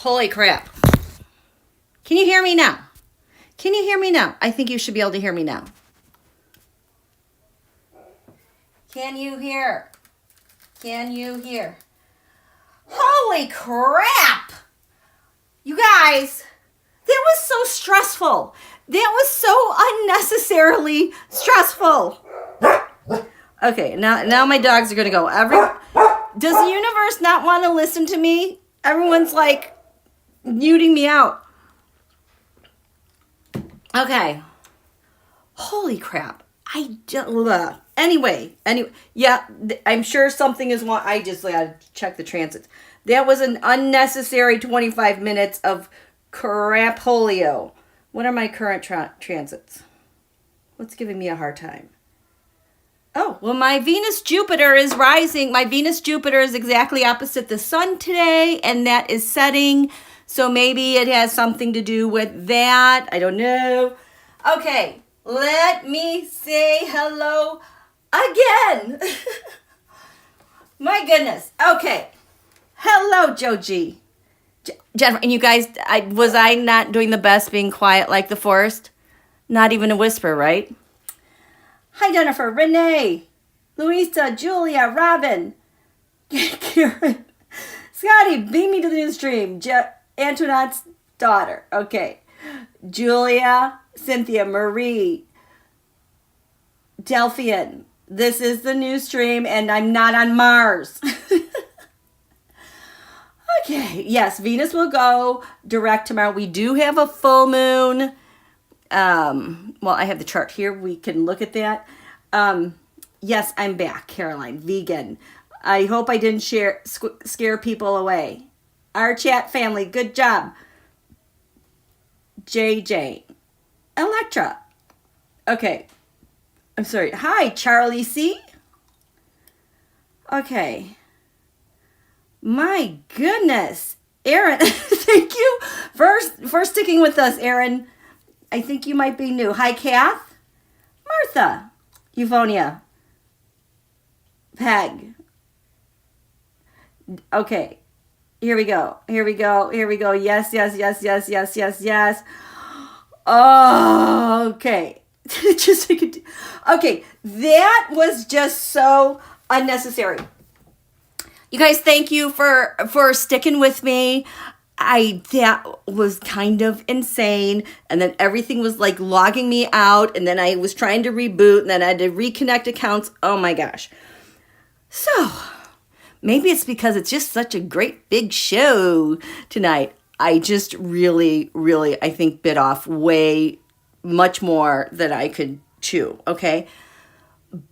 Holy crap. Can you hear me now? Can you hear me now? I think you should be able to hear me now. Can you hear? Can you hear? Holy crap! You guys, that was so stressful. That was so unnecessarily stressful. Okay, now my dogs are going to go. Does the universe not want to listen to me? Everyone's like muting me out. Okay. Holy crap. Anyway, yeah, I'm sure something is wrong. I just gotta check the transits. That was an unnecessary 25 minutes of crap-holio. What are my current transits? What's giving me a hard time? Oh, well, my Venus-Jupiter is rising. My Venus-Jupiter is exactly opposite the sun today, and that is setting. So maybe it has something to do with that. I don't know. Okay, let me say hello again. My goodness. Okay. Hello, Joji. Jennifer, and you guys, was I not doing the best being quiet like the forest? Not even a whisper, right? Hi, Jennifer, Renee, Louisa, Julia, Robin, Karen, Scotty, beam me to the new stream. Antoinette's daughter. Okay. Julia, Cynthia, Marie, Delphian. This is the new stream, and I'm not on Mars. Okay. Yes, Venus will go direct tomorrow. We do have a full moon. Well, I have the chart here. We can look at that. Yes, I'm back, Caroline. Vegan. I hope I didn't scare people away. Our chat family, good job. JJ. Electra. Okay. I'm sorry. Hi, Charlie C. Okay. My goodness. Aaron, thank you for sticking with us, Aaron. I think you might be new. Hi, Kath. Martha. Euvonia. Peg. Okay. Here we go. Here we go. Here we go. Yes, yes, yes, yes, yes, yes, yes. Oh, okay. Okay. That was just so unnecessary. You guys, thank you for sticking with me. That was kind of insane. And then everything was like logging me out. And then I was trying to reboot. And then I had to reconnect accounts. Oh my gosh. So maybe it's because it's just such a great big show tonight. I just really, I think, bit off way much more than I could chew. Okay.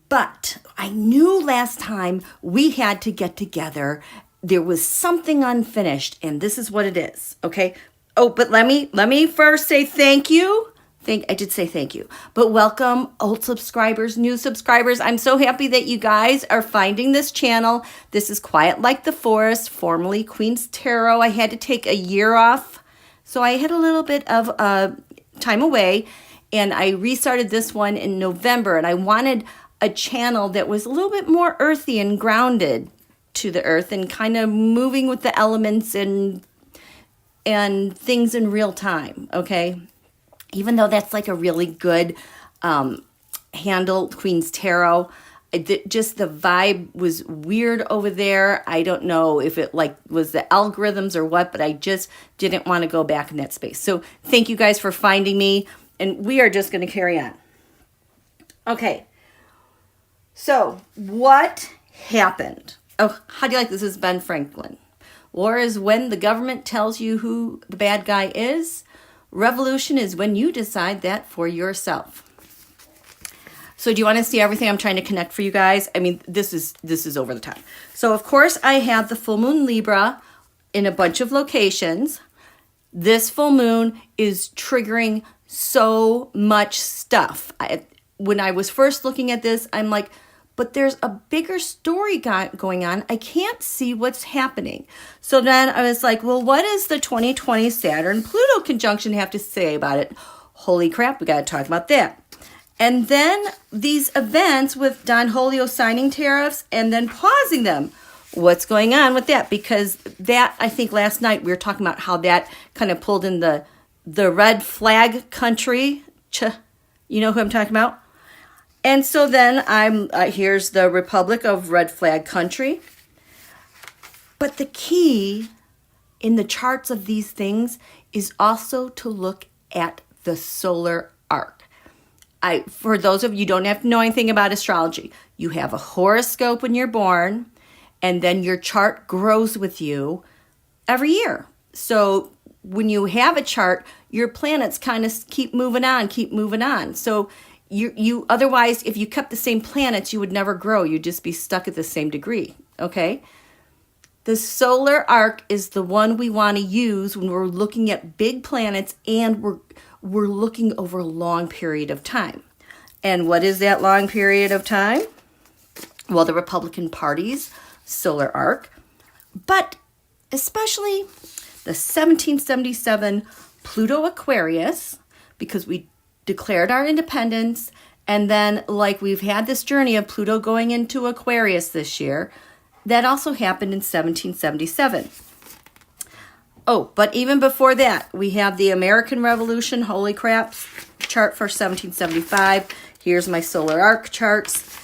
But I knew last time we had to get together. There was something unfinished, and this is what it is, okay? Oh, but let me first say thank you. I did say thank you. But welcome, old subscribers, new subscribers. I'm so happy that you guys are finding this channel. This is Quiet Like the Forest, formerly Queen's Tarot. I had to take a year off, so I had a little bit of time away, and I restarted this one in November, and I wanted a channel that was a little bit more earthy and grounded to the earth and kind of moving with the elements and things in real time, okay? Even though that's like a really good handle, Queen's Tarot, just the vibe was weird over there. I don't know if it like was the algorithms or what, but I just didn't want to go back in that space. So thank you guys for finding me, and we are just going to carry on. Okay. So what happened? Oh, how do you like this? This is Ben Franklin. War is when the government tells you who the bad guy is. Revolution is when you decide that for yourself. So do you want to see everything I'm trying to connect for you guys? I mean, this is over the top. So of course I have the full moon Libra in a bunch of locations. This full moon is triggering so much stuff. When I was first looking at this, I'm like, but there's a bigger story going on. I can't see what's happening. So then I was like, well, what does the 2020 Saturn-Pluto conjunction have to say about it? Holy crap, we got to talk about that. And then these events with Don Julio signing tariffs and then pausing them. what's going on with that, because that, I think last night we were talking about how that kind of pulled in the red flag country. You know who I'm talking about? And so then here's the Republic of Red Flag Country. But the key in the charts of these things is also to look at the solar arc. For those of you who don't have to know anything about astrology, you have a horoscope when you're born, and then your chart grows with you every year. So when you have a chart, your planets kind of keep moving on. So you otherwise, if you kept the same planets, you would never grow. You'd just be stuck at the same degree, okay? The solar arc is the one we want to use when we're looking at big planets and we're looking over a long period of time. And what is that long period of time? Well, the Republican Party's solar arc, but especially the 1777 Pluto Aquarius, because we declared our independence, and then like we've had this journey of Pluto going into Aquarius this year, that also happened in 1777. Oh, but even before that, we have the American Revolution, holy crap, chart for 1775. Here's my solar arc charts,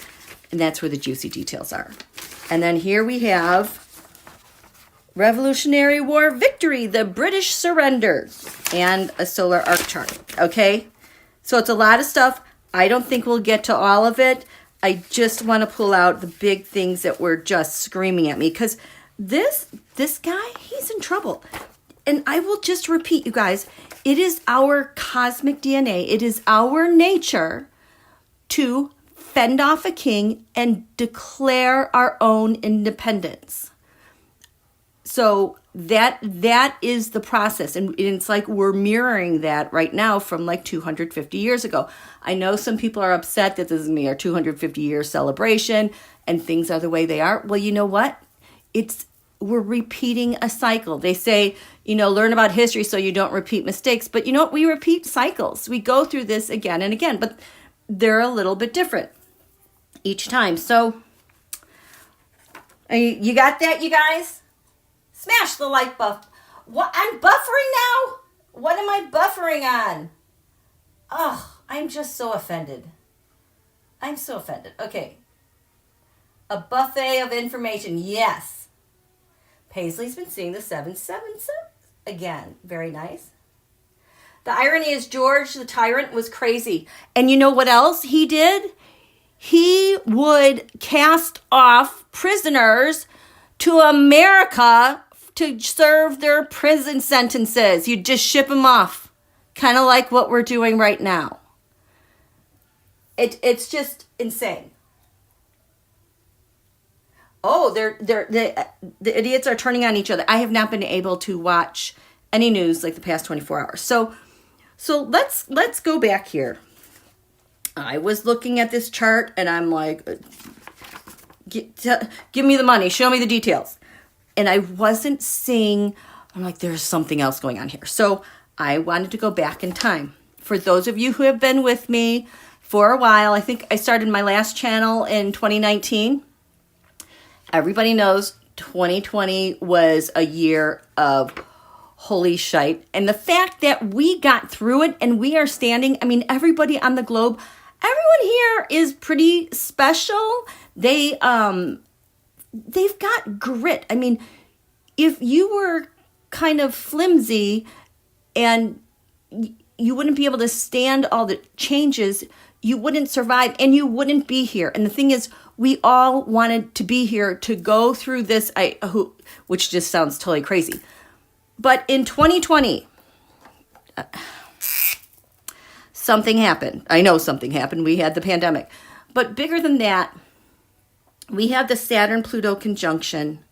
and that's where the juicy details are. And then here we have Revolutionary War victory, the British surrender, and a solar arc chart, okay? So it's a lot of stuff. I don't think we'll get to all of it. I just want to pull out the big things that were just screaming at me, because this guy, he's in trouble. And I will just repeat, you guys, it is our cosmic DNA. It is our nature to fend off a king and declare our own independence. So that is the process. And it's like we're mirroring that right now from like 250 years ago. I know some people are upset that this is our 250-year celebration and things are the way they are. Well, you know what? We're repeating a cycle. They say, learn about history so you don't repeat mistakes. But you know what? We repeat cycles. We go through this again and again, but they're a little bit different each time. So you got that, you guys? Smash the like buff. What? I'm buffering now? What am I buffering on? Oh, I'm just so offended. I'm so offended. Okay. A buffet of information. Yes. Paisley's been seeing the 777 again. Very nice. The irony is George the Tyrant was crazy. And you know what else he did? He would cast off prisoners to America to serve their prison sentences. You just ship them off. Kind of like what we're doing right now. It's just insane. Oh, the idiots are turning on each other. I have not been able to watch any news like the past 24 hours. So let's go back here. I was looking at this chart and I'm like, give me the money, show me the details. And I wasn't seeing, I'm like, there's something else going on here. So I wanted to go back in time. For those of you who have been with me for a while, I think I started my last channel in 2019. Everybody knows 2020 was a year of holy shite. And the fact that we got through it and we are standing, everybody on the globe, everyone here is pretty special. They've got grit. If you were kind of flimsy and you wouldn't be able to stand all the changes, you wouldn't survive and you wouldn't be here. And the thing is, we all wanted to be here to go through this, which just sounds totally crazy. But in 2020, something happened. I know something happened. We had the pandemic. But bigger than that, we had the Saturn-Pluto conjunction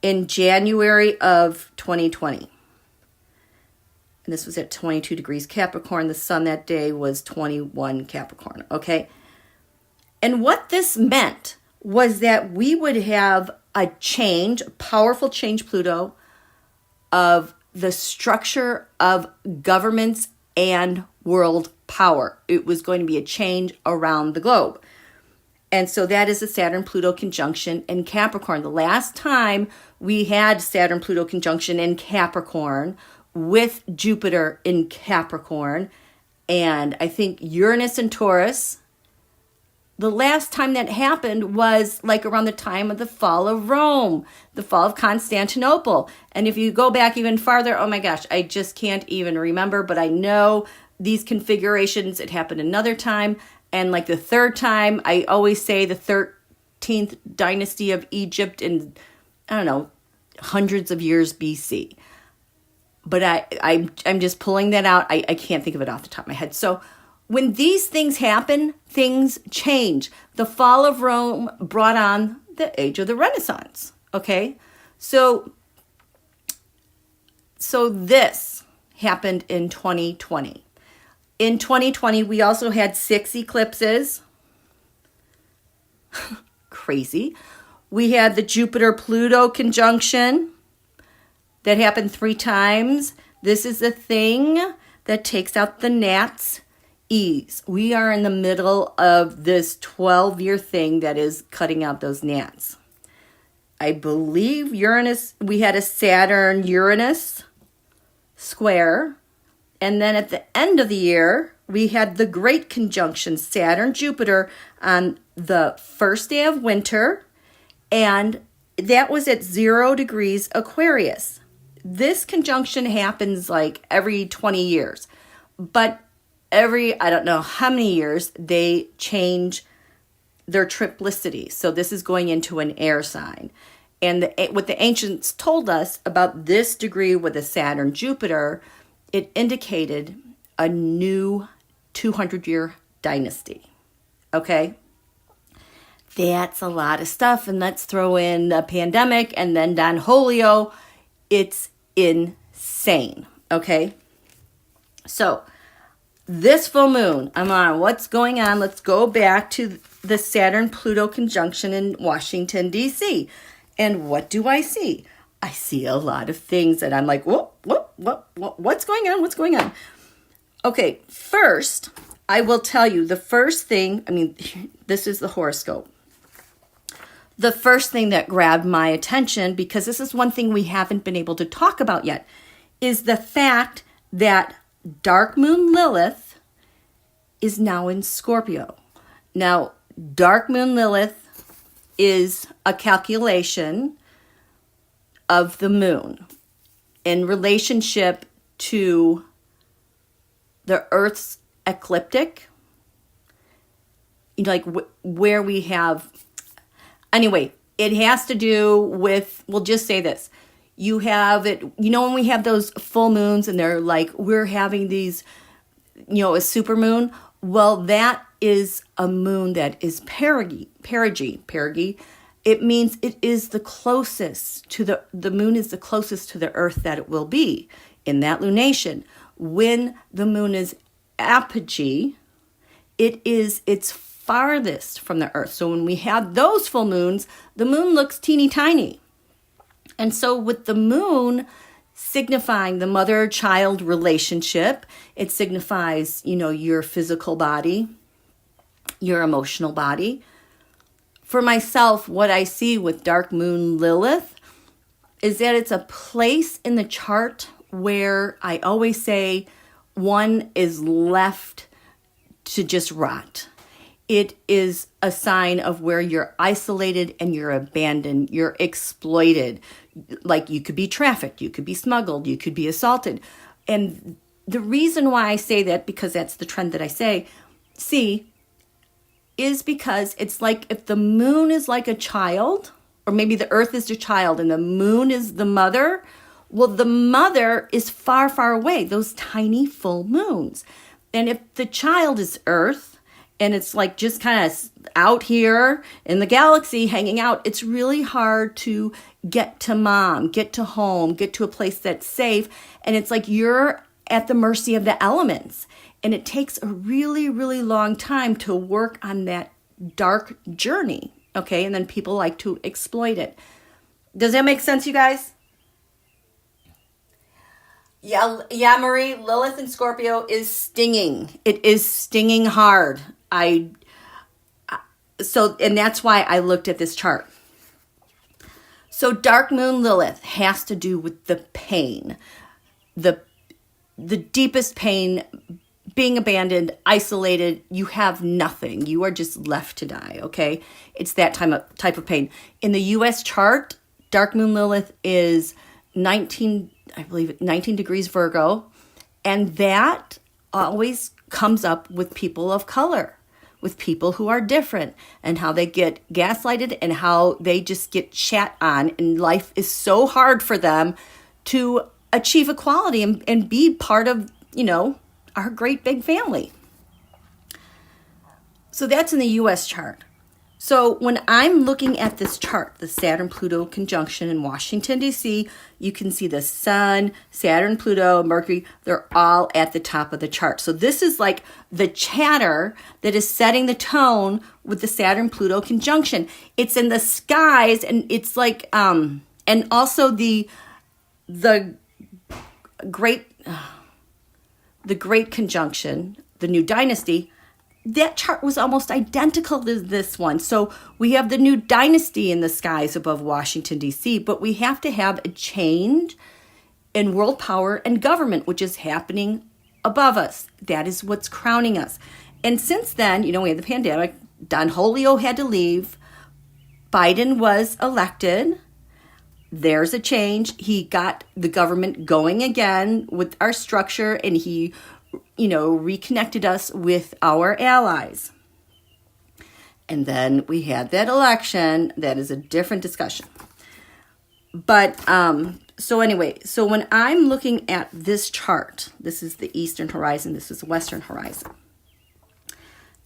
in January of 2020. And this was at 22 degrees Capricorn. The sun that day was 21 Capricorn, okay? And what this meant was that we would have a change, a powerful change, Pluto, of the structure of governments and world power. It was going to be a change around the globe. And so that is a Saturn-Pluto conjunction in Capricorn. The last time we had Saturn-Pluto conjunction in Capricorn with Jupiter in Capricorn, and I think Uranus and Taurus, the last time that happened was like around the time of the fall of Rome, the fall of Constantinople. And if you go back even farther, oh my gosh, I just can't even remember, but I know these configurations, it happened another time. And like the third time, I always say the 13th dynasty of Egypt in, I don't know, hundreds of years BC. But I'm just pulling that out. I can't think of it off the top of my head. So when these things happen, things change. The fall of Rome brought on the age of the Renaissance. Okay? So this happened in 2020. In 2020, we also had 6 eclipses. Crazy. We had the Jupiter-Pluto conjunction that happened 3 times. This is the thing that takes out the gnat's ease. We are in the middle of this 12-year thing that is cutting out those gnats. I believe Uranus, we had a Saturn-Uranus square. And then at the end of the year, we had the great conjunction, Saturn-Jupiter, on the first day of winter. And that was at 0 degrees Aquarius. This conjunction happens like every 20 years. But every, I don't know how many years, they change their triplicity. So this is going into an air sign. And what the ancients told us about this degree with the Saturn-Jupiter, it indicated a new 200-year dynasty. Okay? That's a lot of stuff. And let's throw in a pandemic and then Don Julio. It's insane. Okay? So this full moon, I'm on what's going on. Let's go back to the Saturn-Pluto conjunction in Washington, D.C. And what do I see? I see a lot of things that I'm like, what's going on? What's going on? Okay, first, I will tell you the first thing, this is the horoscope. The first thing that grabbed my attention, because this is one thing we haven't been able to talk about yet, is the fact that Dark Moon Lilith is now in Scorpio. Now, Dark Moon Lilith is a calculation of the moon in relationship to the Earth's ecliptic, like where we have, anyway, it has to do with, we'll just say this. You have it, when we have those full moons and they're like, we're having these, a super moon. Well, that is a moon that is perigee. It means it is the closest to the moon is the closest to the Earth that it will be in that lunation. When the moon is apogee, it's farthest from the Earth. So when we have those full moons, the moon looks teeny tiny. And so with the moon signifying the mother-child relationship, it signifies, your physical body, your emotional body. For myself, what I see with Dark Moon Lilith is that it's a place in the chart where I always say one is left to just rot. It is a sign of where you're isolated and you're abandoned, you're exploited. Like you could be trafficked, you could be smuggled, you could be assaulted. And the reason why I say that, because that's the trend that I see, is because it's like if the moon is like a child, or maybe the Earth is the child and the moon is the mother, well, the mother is far, far away, those tiny full moons. And if the child is Earth, and it's like just kind of out here in the galaxy hanging out, it's really hard to get to mom, get to home, get to a place that's safe. And it's like you're at the mercy of the elements. And it takes a really, really long time to work on that dark journey. Okay, and then people like to exploit it. Does that make sense, you guys? Yeah, Marie, Lilith in Scorpio is stinging. It is stinging hard. and that's why I looked at this chart. So dark moon Lilith has to do with the pain, the deepest pain, being abandoned, isolated. You have nothing. You are just left to die, okay? It's that type of pain. In the U.S. chart, dark moon Lilith is 19 degrees Virgo, and that always comes up with people of color, with people who are different, and how they get gaslighted and how they just get shat on, and life is so hard for them to achieve equality and be part of, our great big family. So that's in the U.S. chart. So when I'm looking at this chart, the Saturn-Pluto conjunction in Washington, D.C., you can see the Sun, Saturn, Pluto, Mercury, they're all at the top of the chart. So this is like the chatter that is setting the tone with the Saturn-Pluto conjunction. It's in the skies, and it's like, and also the great conjunction, the new dynasty, that chart was almost identical to this one. So we have the new dynasty in the skies above Washington, D.C., but we have to have a change in world power and government, which is happening above us. That is what's crowning us. And since then, we had the pandemic. Don Julio had to leave. Biden was elected. There's a change. He got the government going again with our structure, and he reconnected us with our allies. And then we had that election. That is a different discussion. But, so when I'm looking at this chart, this is the eastern horizon, this is the western horizon.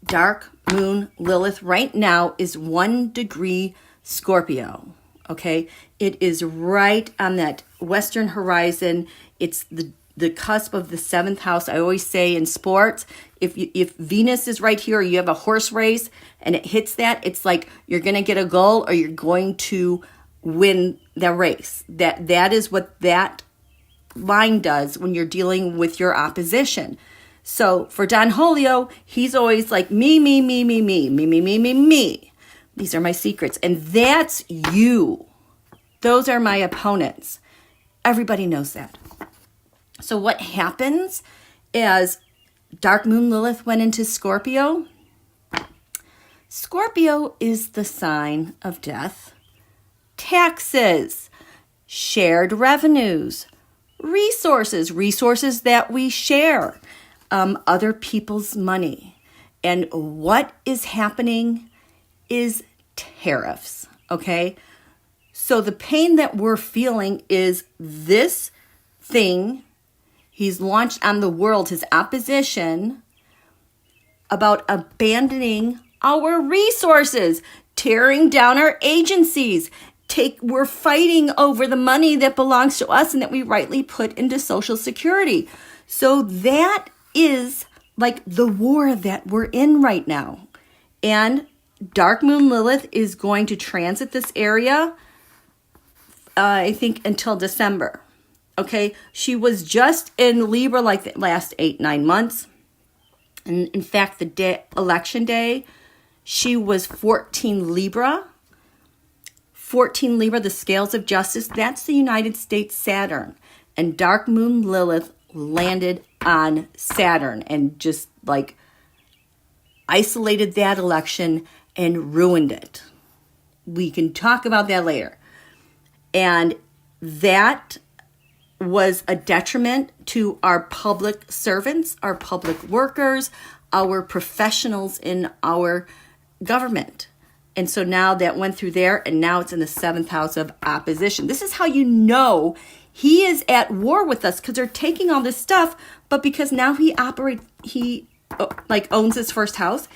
Dark moon Lilith right now is 1 degree Scorpio. Okay, it is right on that western horizon. It's the cusp of the 7th house. I always say in sports, if Venus is right here, or you have a horse race and it hits that, it's like you're going to get a goal or you're going to win the race. That is what that line does when you're dealing with your opposition. So for Don Julio, he's always like me. These are my secrets. And that's you. Those are my opponents. Everybody knows that. So what happens as dark moon Lilith went into Scorpio? Scorpio is the sign of death, taxes, shared revenues, resources that we share, other people's money. And what is happening is tariffs, okay? So the pain that we're feeling is this thing he's launched on the world, his opposition, about abandoning our resources, tearing down our agencies. We're fighting over the money that belongs to us and that we rightly put into Social Security. So that is like the war that we're in right now. And dark moon Lilith is going to transit this area, I think, until December. Okay, she was just in Libra like the last 8-9 months. And in fact, election day, she was 14 Libra. 14 Libra, the scales of justice, that's the United States Saturn. And dark moon Lilith landed on Saturn and just like isolated that election and ruined it. We can talk about that later. And that was a detriment to our public servants, our public workers, our professionals in our government. And so now that went through there, and now it's in the 7th house of opposition. This is how you know he is at war with us, because they're taking all this stuff, but because now he owns his first house,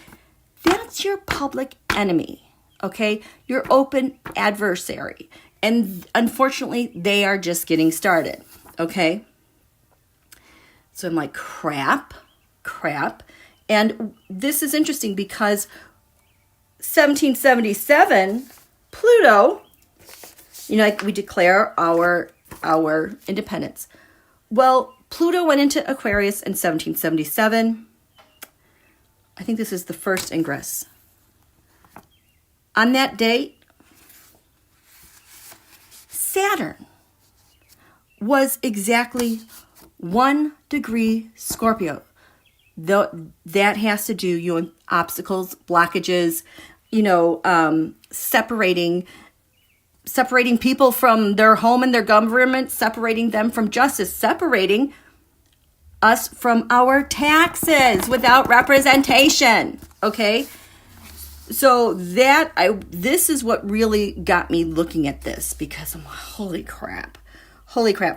that's your public enemy, okay? Your open adversary. And unfortunately, they are just getting started, okay? So I'm like, crap. And this is interesting because 1777, Pluto, like we declare our independence. Well, Pluto went into Aquarius in 1777. I think this is the first ingress. on that date, Saturn was exactly 1 degree Scorpio. That has to do, you know, obstacles, blockages, you know, separating people from their home and their government, separating them from justice, separating us from our taxes without representation. Okay. So this is what really got me looking at this, because I'm holy crap.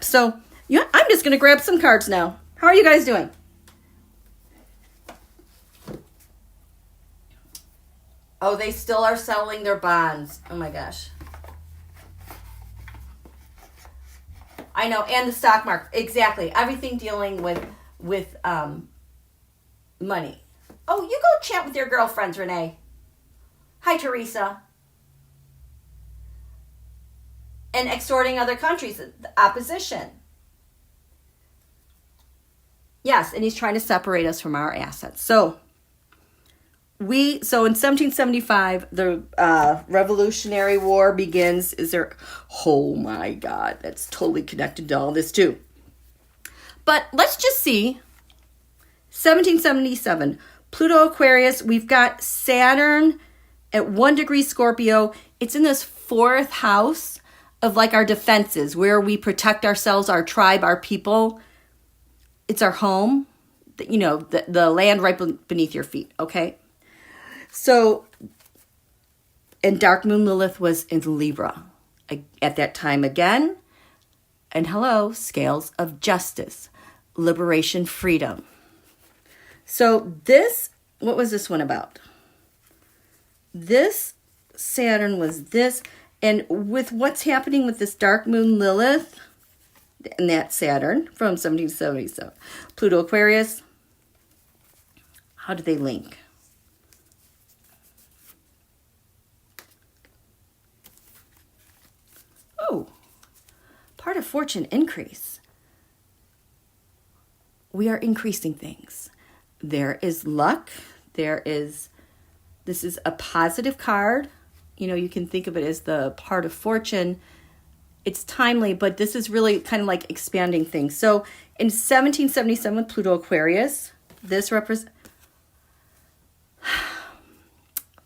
So yeah, I'm just going to grab some cards now. How are you guys doing? Oh, they still are selling their bonds. Oh my gosh. I know, and the stock market. Exactly. Everything dealing with money. Oh, you go chat with your girlfriends, Renee. Hi, Teresa. And extorting other countries, the opposition. Yes, and he's trying to separate us from our assets. So in 1775, the Revolutionary War begins. Oh my God, that's totally connected to all this too. But let's just see. 1777, Pluto Aquarius, we've got Saturn at 1 degree Scorpio. It's in this 4th house of like our defenses, where we protect ourselves, our tribe, our people. It's our home, you know, the land right beneath your feet, okay? So, and Dark Moon Lilith was in Libra at that time again. And hello, scales of justice, liberation, freedom. So what was this one about? This Saturn was this, and with what's happening with this Dark Moon Lilith and that Saturn from 1777, Pluto Aquarius, how do they link? Oh, part of fortune increase. We are increasing things. There is luck. This is a positive card. You know, you can think of it as the part of fortune. It's timely, but this is really kind of like expanding things. So in 1777 with Pluto Aquarius, this represents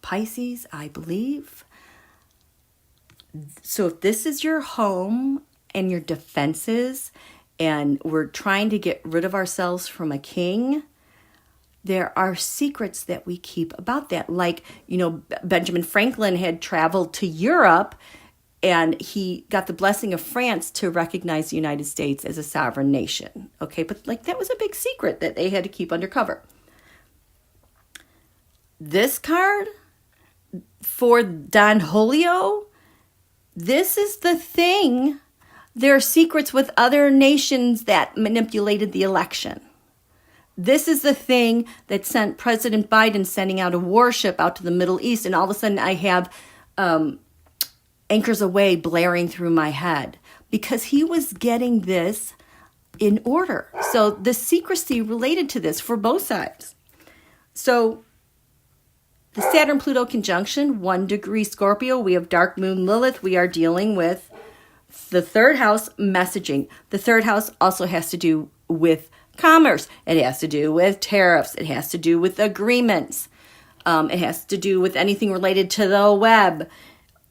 Pisces, I believe. So if this is your home and your defenses, and we're trying to get rid of ourselves from a king, there are secrets that we keep about that. Like, you know, Benjamin Franklin had traveled to Europe, and he got the blessing of France to recognize the United States as a sovereign nation. Okay, but like that was a big secret that they had to keep undercover. This card for Don Julio, this is the thing. There are secrets with other nations that manipulated the election. This is the thing that sent President Biden sending out a warship out to the Middle East, and all of a sudden I have Anchors Aweigh blaring through my head, because he was getting this in order. So the secrecy related to this for both sides. So the Saturn-Pluto conjunction, 1 degree Scorpio, we have Dark Moon Lilith. We are dealing with the 3rd house, messaging. The 3rd house also has to do with commerce. It has to do with tariffs. It has to do with agreements. It has to do with anything related to the web.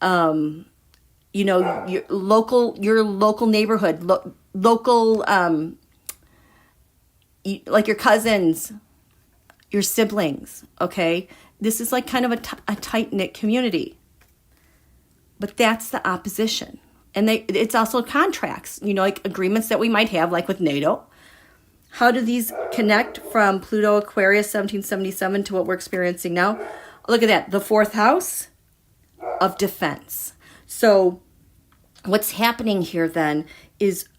You know, your local neighborhood, local, like your cousins, your siblings. Okay, this is like kind of a tight-knit community. But that's the opposition, and it's also contracts. You know, like agreements that we might have, like with NATO. How do these connect from Pluto Aquarius 1777 to what we're experiencing now? Look at that, the 4th house of defense. So what's happening here then is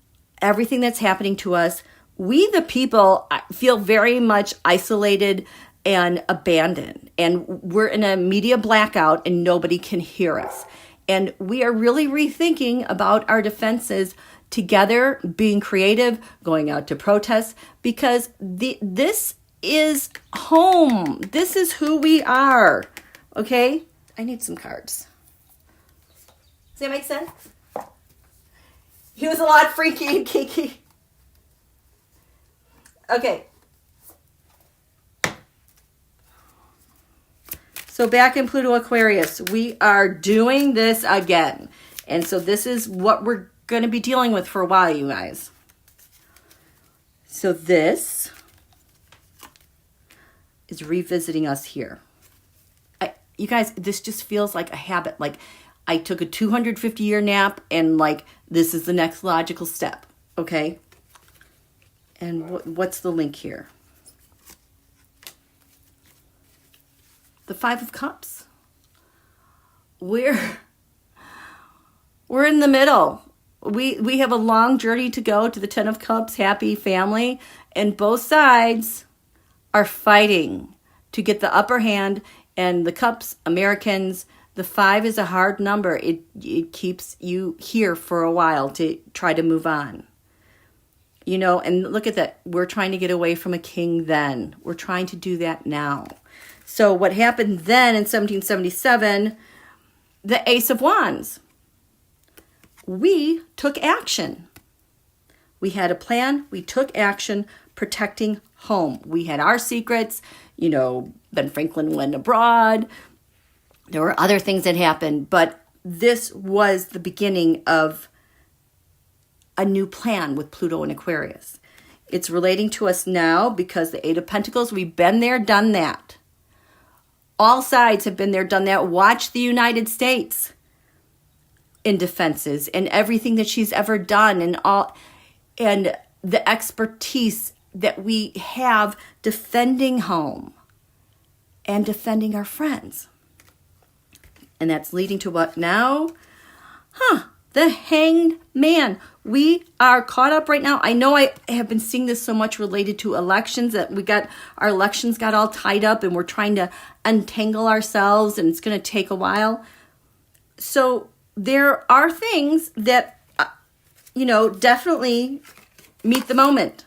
everything that's happening to us, we the people feel very much isolated and abandoned. And we're in a media blackout and nobody can hear us. And we are really rethinking about our defenses together, being creative, going out to protest, because this is home. This is who we are, okay? I need some cards. Does that make sense? He was a lot freaky and geeky. Okay. So back in Pluto Aquarius, we are doing this again. And so this is what we're going to be dealing with for a while, you guys. So this is revisiting us here. You guys, this just feels like a habit. Like I took a 250-year nap and like this is the next logical step. Okay? And what's the link here? The Five of Cups. We're in the middle. We have a long journey to go to the Ten of Cups, happy family, and both sides are fighting to get the upper hand. And the Cups, Americans, the 5 is a hard number. It keeps you here for a while to try to move on. You know, and look at that. We're trying to get away from a king then. We're trying to do that now. So what happened then in 1777, the Ace of Wands. We took action. We had a plan. We took action protecting home. We had our secrets. You know, Ben Franklin went abroad. There were other things that happened, but this was the beginning of a new plan with Pluto and Aquarius. It's relating to us now because the Eight of Pentacles, we've been there, done that. All sides have been there, done that. Watch the United States in defenses and everything that she's ever done and the expertise that we have defending home and defending our friends. And that's leading to what now? The Hanged Man. We are caught up right now. I know I have been seeing this so much related to elections that our elections got all tied up and we're trying to untangle ourselves and it's going to take a while. So there are things that, definitely meet the moment.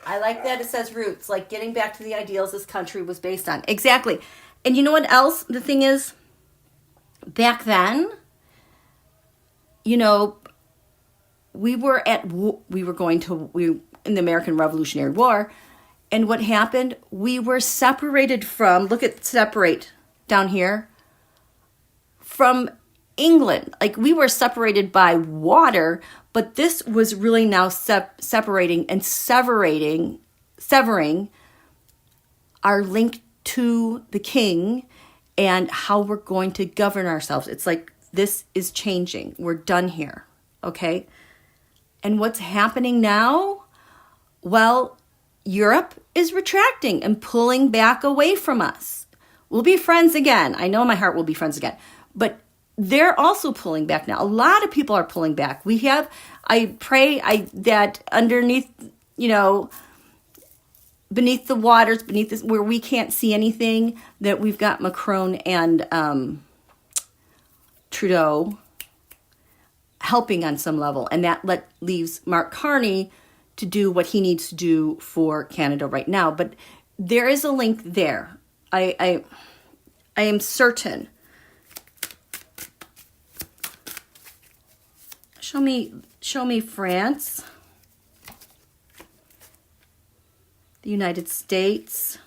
I like that it says roots, like getting back to the ideals this country was based on. Exactly. And you know what else? The thing is, back then, we were in the American Revolutionary War. And what happened? We were separated from, look at separate down here, from England. Like we were separated by water, but this was really now separating and severing our link to the king and how we're going to govern ourselves. It's like this is changing. We're done here, okay? And what's happening now? Well, Europe is retracting and pulling back away from us. We'll be friends again. I know in my heart we'll be friends again. But they're also pulling back now. A lot of people are pulling back. I pray that underneath, beneath the waters, beneath this, where we can't see anything, that we've got Macron and Trudeau helping on some level. And that leaves Mark Carney to do what he needs to do for Canada right now. But there is a link there. I am certain. Show me France, the United States,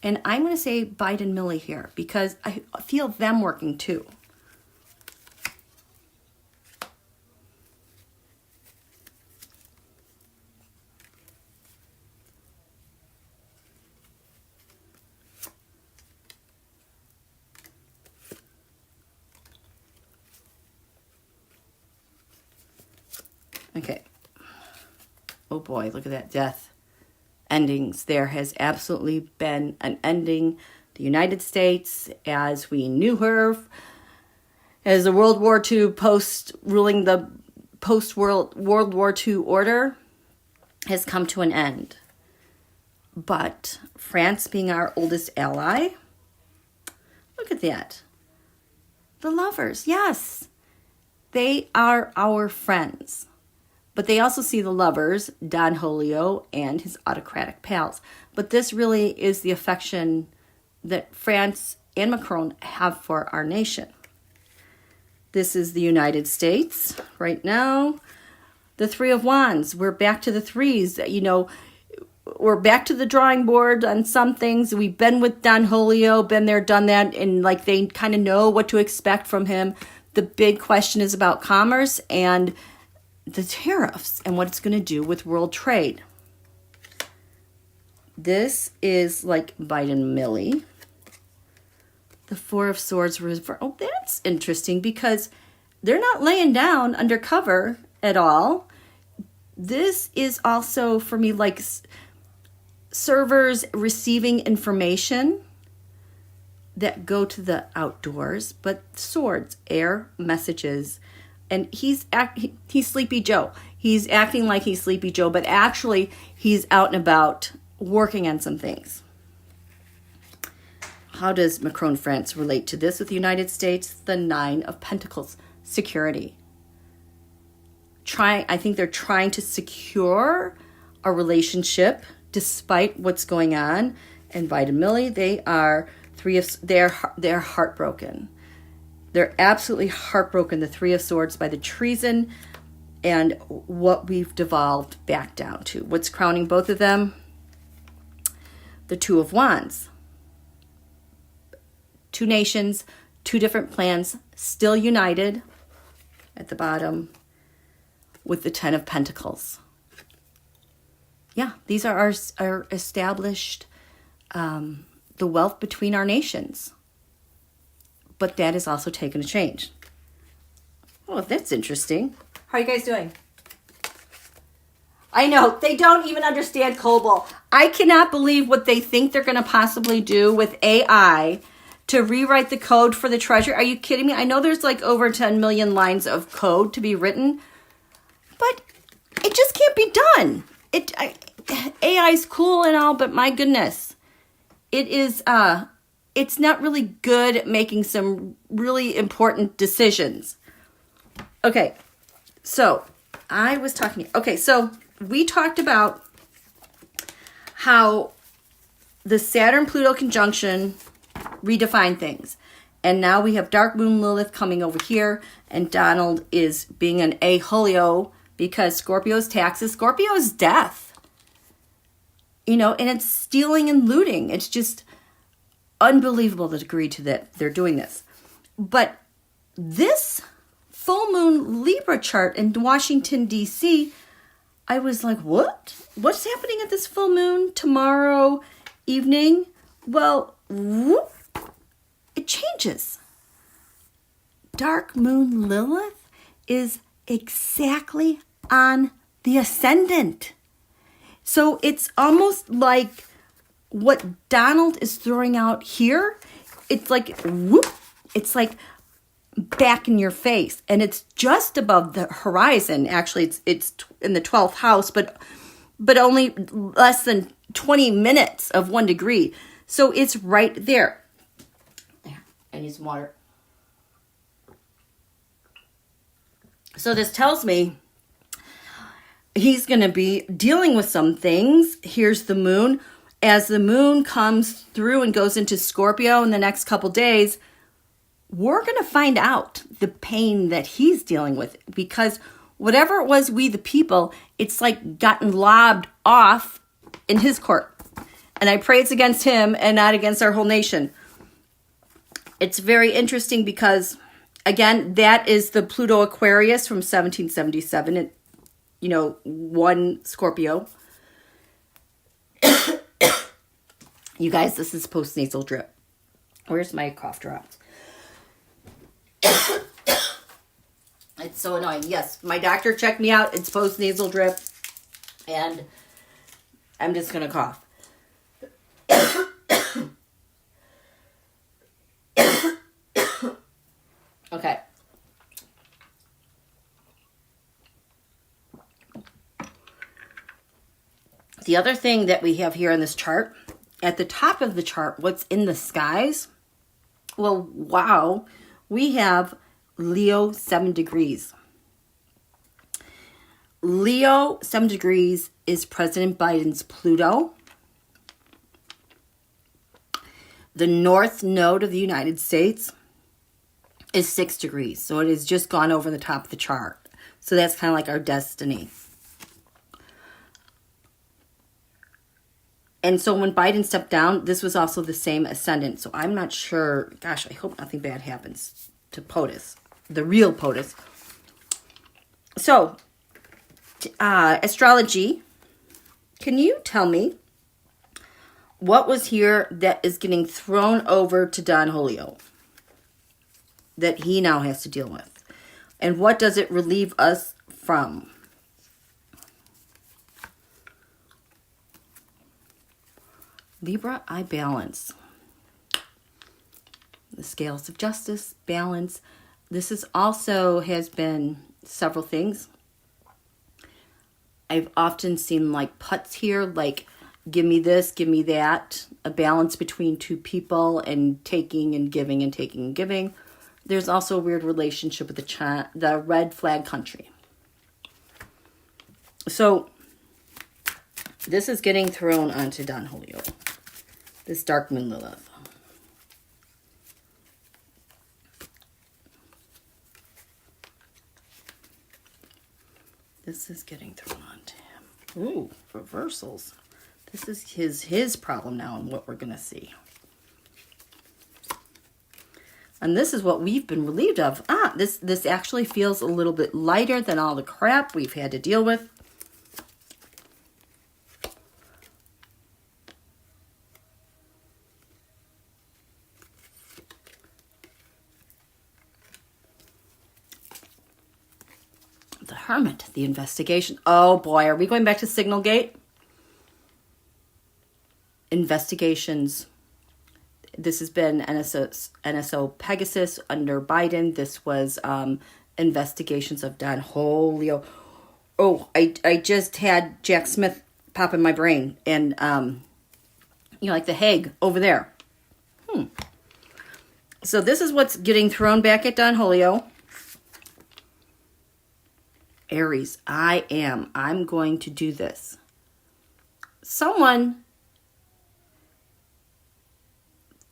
and I'm going to say Biden Millie here because I feel them working too. Okay. Oh boy, look at that death. Endings. There has absolutely been an ending. The United States, as we knew her, as the World War II ruling the post-World War II order, has come to an end. But France being our oldest ally, look at that. The Lovers, yes. They are our friends. But they also see the lovers, Don Julio and his autocratic pals. But this really is the affection that France and Macron have for our nation. This is the United States right now. The Three of Wands. We're back to the threes. You know, we're back to the drawing board on some things. We've been with Don Julio, been there, done that, and like they kind of know what to expect from him. The big question is about commerce and the tariffs and what it's going to do with world trade. This is like Biden Millie. The Four of Swords. Oh, that's interesting because they're not laying down undercover at all. This is also for me like servers receiving information that go to the outdoors, but swords, air, messages. And he's Sleepy Joe. He's acting like he's Sleepy Joe, but actually he's out and about working on some things. How does Macron France relate to this with the United States? The Nine of Pentacles, security. I think they're trying to secure a relationship despite what's going on. And Biden Millie, they're heartbroken. They're absolutely heartbroken, the Three of Swords, by the treason and what we've devolved back down to. What's crowning both of them? The Two of Wands. Two nations, two different plans, still united at the bottom with the Ten of Pentacles. Yeah, these are our established, the wealth between our nations. But that is also taken a change. Oh, that's interesting. How are you guys doing? I know, they don't even understand COBOL. I cannot believe what they think they're going to possibly do with AI to rewrite the code for the treasury. Are you kidding me? I know there's like over 10 million lines of code to be written, but it just can't be done. AI is cool and all, but my goodness, it's not really good at making some really important decisions. Okay, so we talked about how the Saturn-Pluto conjunction redefined things. And now we have Dark Moon Lilith coming over here, and Donald is being an a-holio because Scorpio's taxes, Scorpio's death. You know, and it's stealing and looting. It's just unbelievable the degree to that they're doing this. But this full moon Libra chart in Washington, D.C., I was like, what? What's happening at this full moon tomorrow evening? Well, whoop, it changes. Dark Moon Lilith is exactly on the ascendant. So it's almost like what Donald is throwing out here, it's like, whoop, it's like back in your face. And it's just above the horizon. Actually, it's in the 12th house, but only less than 20 minutes of 1 degree. So it's right there. I need some water. So this tells me he's going to be dealing with some things. Here's the moon. As the moon comes through and goes into Scorpio in the next couple days, we're going to find out the pain that he's dealing with, because whatever it was, we the people, it's like gotten lobbed off in his court. And I pray it's against him and not against our whole nation. It's very interesting because, again, that is the Pluto Aquarius from 1777. And, you know, one Scorpio. You guys, this is post-nasal drip. Where's my cough drops? It's so annoying. Yes, my doctor checked me out. It's post-nasal drip. And I'm just going to cough. Okay. The other thing that we have here in this chart, at the top of the chart, what's in the skies? Well, wow, we have Leo 7 degrees. Leo, 7 degrees, is President Biden's Pluto. The north node of the United States is 6 degrees. So it has just gone over the top of the chart. So that's kind of like our destiny. And so when Biden stepped down, this was also the same ascendant. So I'm not sure. Gosh, I hope nothing bad happens to POTUS, the real POTUS. So, astrology, can you tell me what was here that is getting thrown over to Don Julio that he now has to deal with? And what does it relieve us from? Libra, I balance. The scales of justice, balance. This is also has been several things. I've often seen like putts here, like give me this, give me that. A balance between two people and taking and giving and taking and giving. There's also a weird relationship with the red flag country. So this is getting thrown onto Don Julio. This dark moon Lilith. This is getting thrown onto him. Ooh, reversals. This is his problem now and what we're going to see. And this is what we've been relieved of. This actually feels a little bit lighter than all the crap we've had to deal with. The Hermit, the investigation. Oh boy, are we going back to Signal Gate? Investigations. This has been NSO Pegasus under Biden. This was investigations of Don Julio. Oh, I just had Jack Smith pop in my brain. And, like the Hague over there. So this is what's getting thrown back at Don Julio. Aries, I'm going to do this.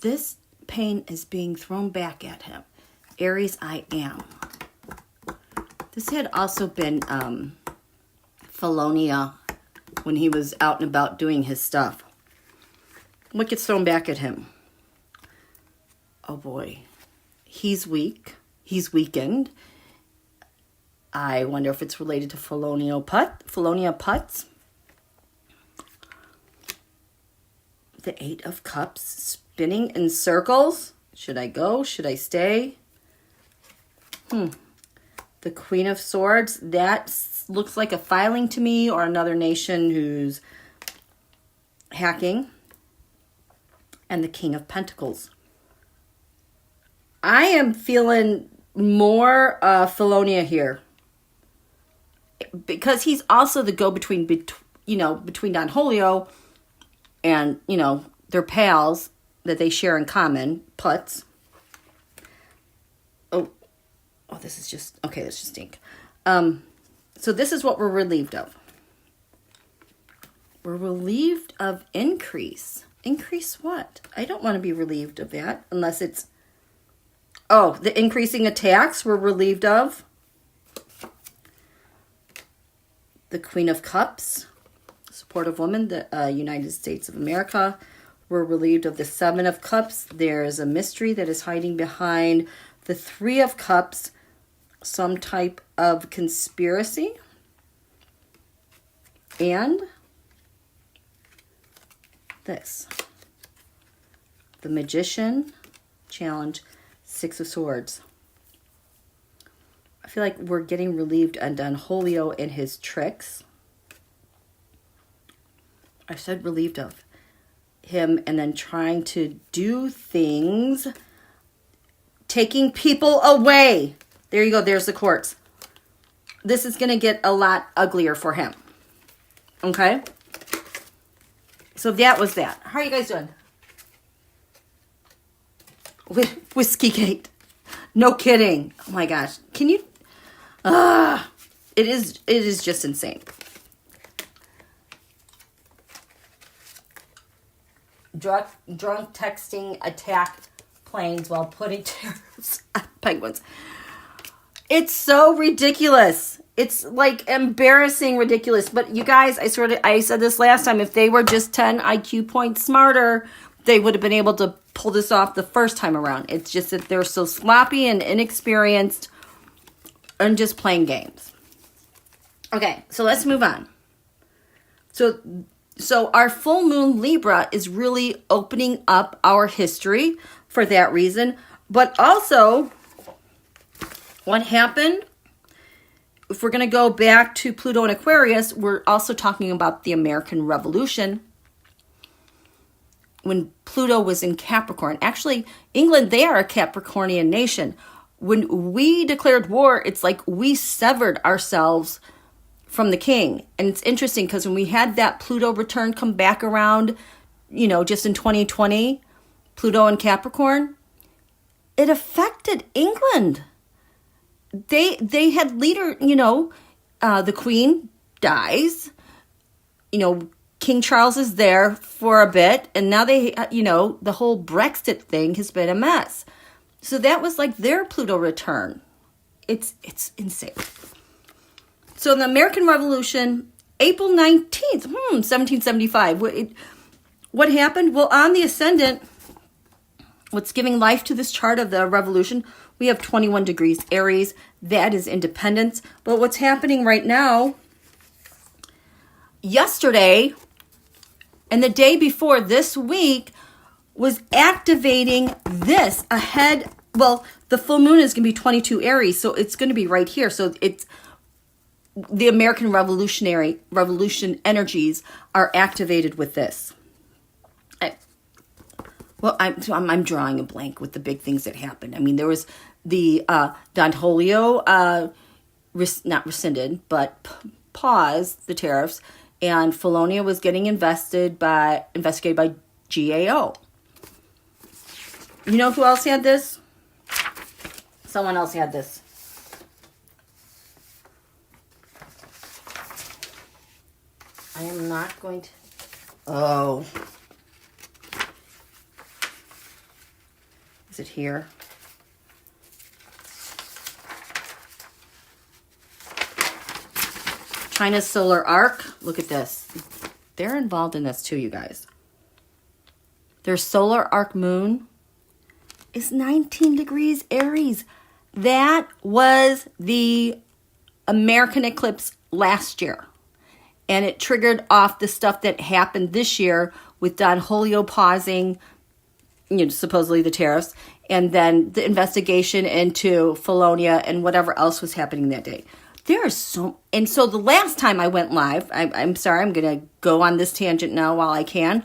This pain is being thrown back at him. Aries, I am. This had also been Felonia when he was out and about doing his stuff. What gets thrown back at him? Oh boy. He's weak. He's weakened. I wonder if it's related to Felonia putts. The 8 of Cups, spinning in circles. Should I go? Should I stay? The Queen of Swords, that looks like a filing to me, or another nation who's hacking. And the King of Pentacles. I am feeling more Felonia here. Because he's also the go-between, between Don Julio and, their pals that they share in common, putts. Oh, this is just, okay, let's just think. So this is what we're relieved of. We're relieved of increase. Increase what? I don't want to be relieved of that unless it's, the increasing attacks we're relieved of. The Queen of Cups, supportive woman, the United States of America. We're relieved of the 7 of Cups. There is a mystery that is hiding behind the 3 of Cups, some type of conspiracy. And this, the Magician challenge, 6 of Swords. I feel like we're getting relieved on Don Julio and his tricks. I said relieved of him, and then trying to do things, taking people away. There you go. There's the courts. This is going to get a lot uglier for him. Okay? So that was that. How are you guys doing? Whiskey Gate. No kidding. Oh my gosh. Can you... It is just insane. Drunk texting attack planes while putting tariffs on penguins. It's so ridiculous. It's like embarrassing ridiculous. But you guys, I said this last time, if they were just 10 IQ points smarter, they would have been able to pull this off the first time around. It's just that they're so sloppy and inexperienced and just playing games. Okay, so let's move on. So our full moon Libra is really opening up our history for that reason. But also, what happened, if we're going to go back to Pluto and Aquarius, we're also talking about the American Revolution. When Pluto was in Capricorn. Actually, England, they are a Capricornian nation. When we declared war, it's like we severed ourselves from the king. And it's interesting because when we had that Pluto return come back around, just in 2020, Pluto and Capricorn, it affected England. They had leader, the Queen dies, King Charles is there for a bit, and now the whole Brexit thing has been a mess. So that was like their Pluto return. It's insane. So the American Revolution, April 19th, 1775. What happened? Well, on the ascendant, what's giving life to this chart of the revolution, we have 21 degrees Aries. That is independence. But what's happening right now, yesterday and the day before this week was activating this ahead. Well, the full moon is going to be 22 Aries, so it's going to be right here. So it's the American Revolution energies are activated with this. I'm drawing a blank with the big things that happened. I mean, there was the Don Julio, not rescinded, but paused the tariffs, and Felonia was getting investigated by GAO. You know who else had this? Someone else had this. I am not going to... Oh. Is it here? China's solar arc. Look at this. They're involved in this too, you guys. Their solar arc moon is 19 degrees Aries. That was the American eclipse last year. And it triggered off the stuff that happened this year with Don Julio pausing, supposedly the tariffs, and then the investigation into Felonia and whatever else was happening that day. So the last time I went live, I'm sorry, I'm going to go on this tangent now while I can.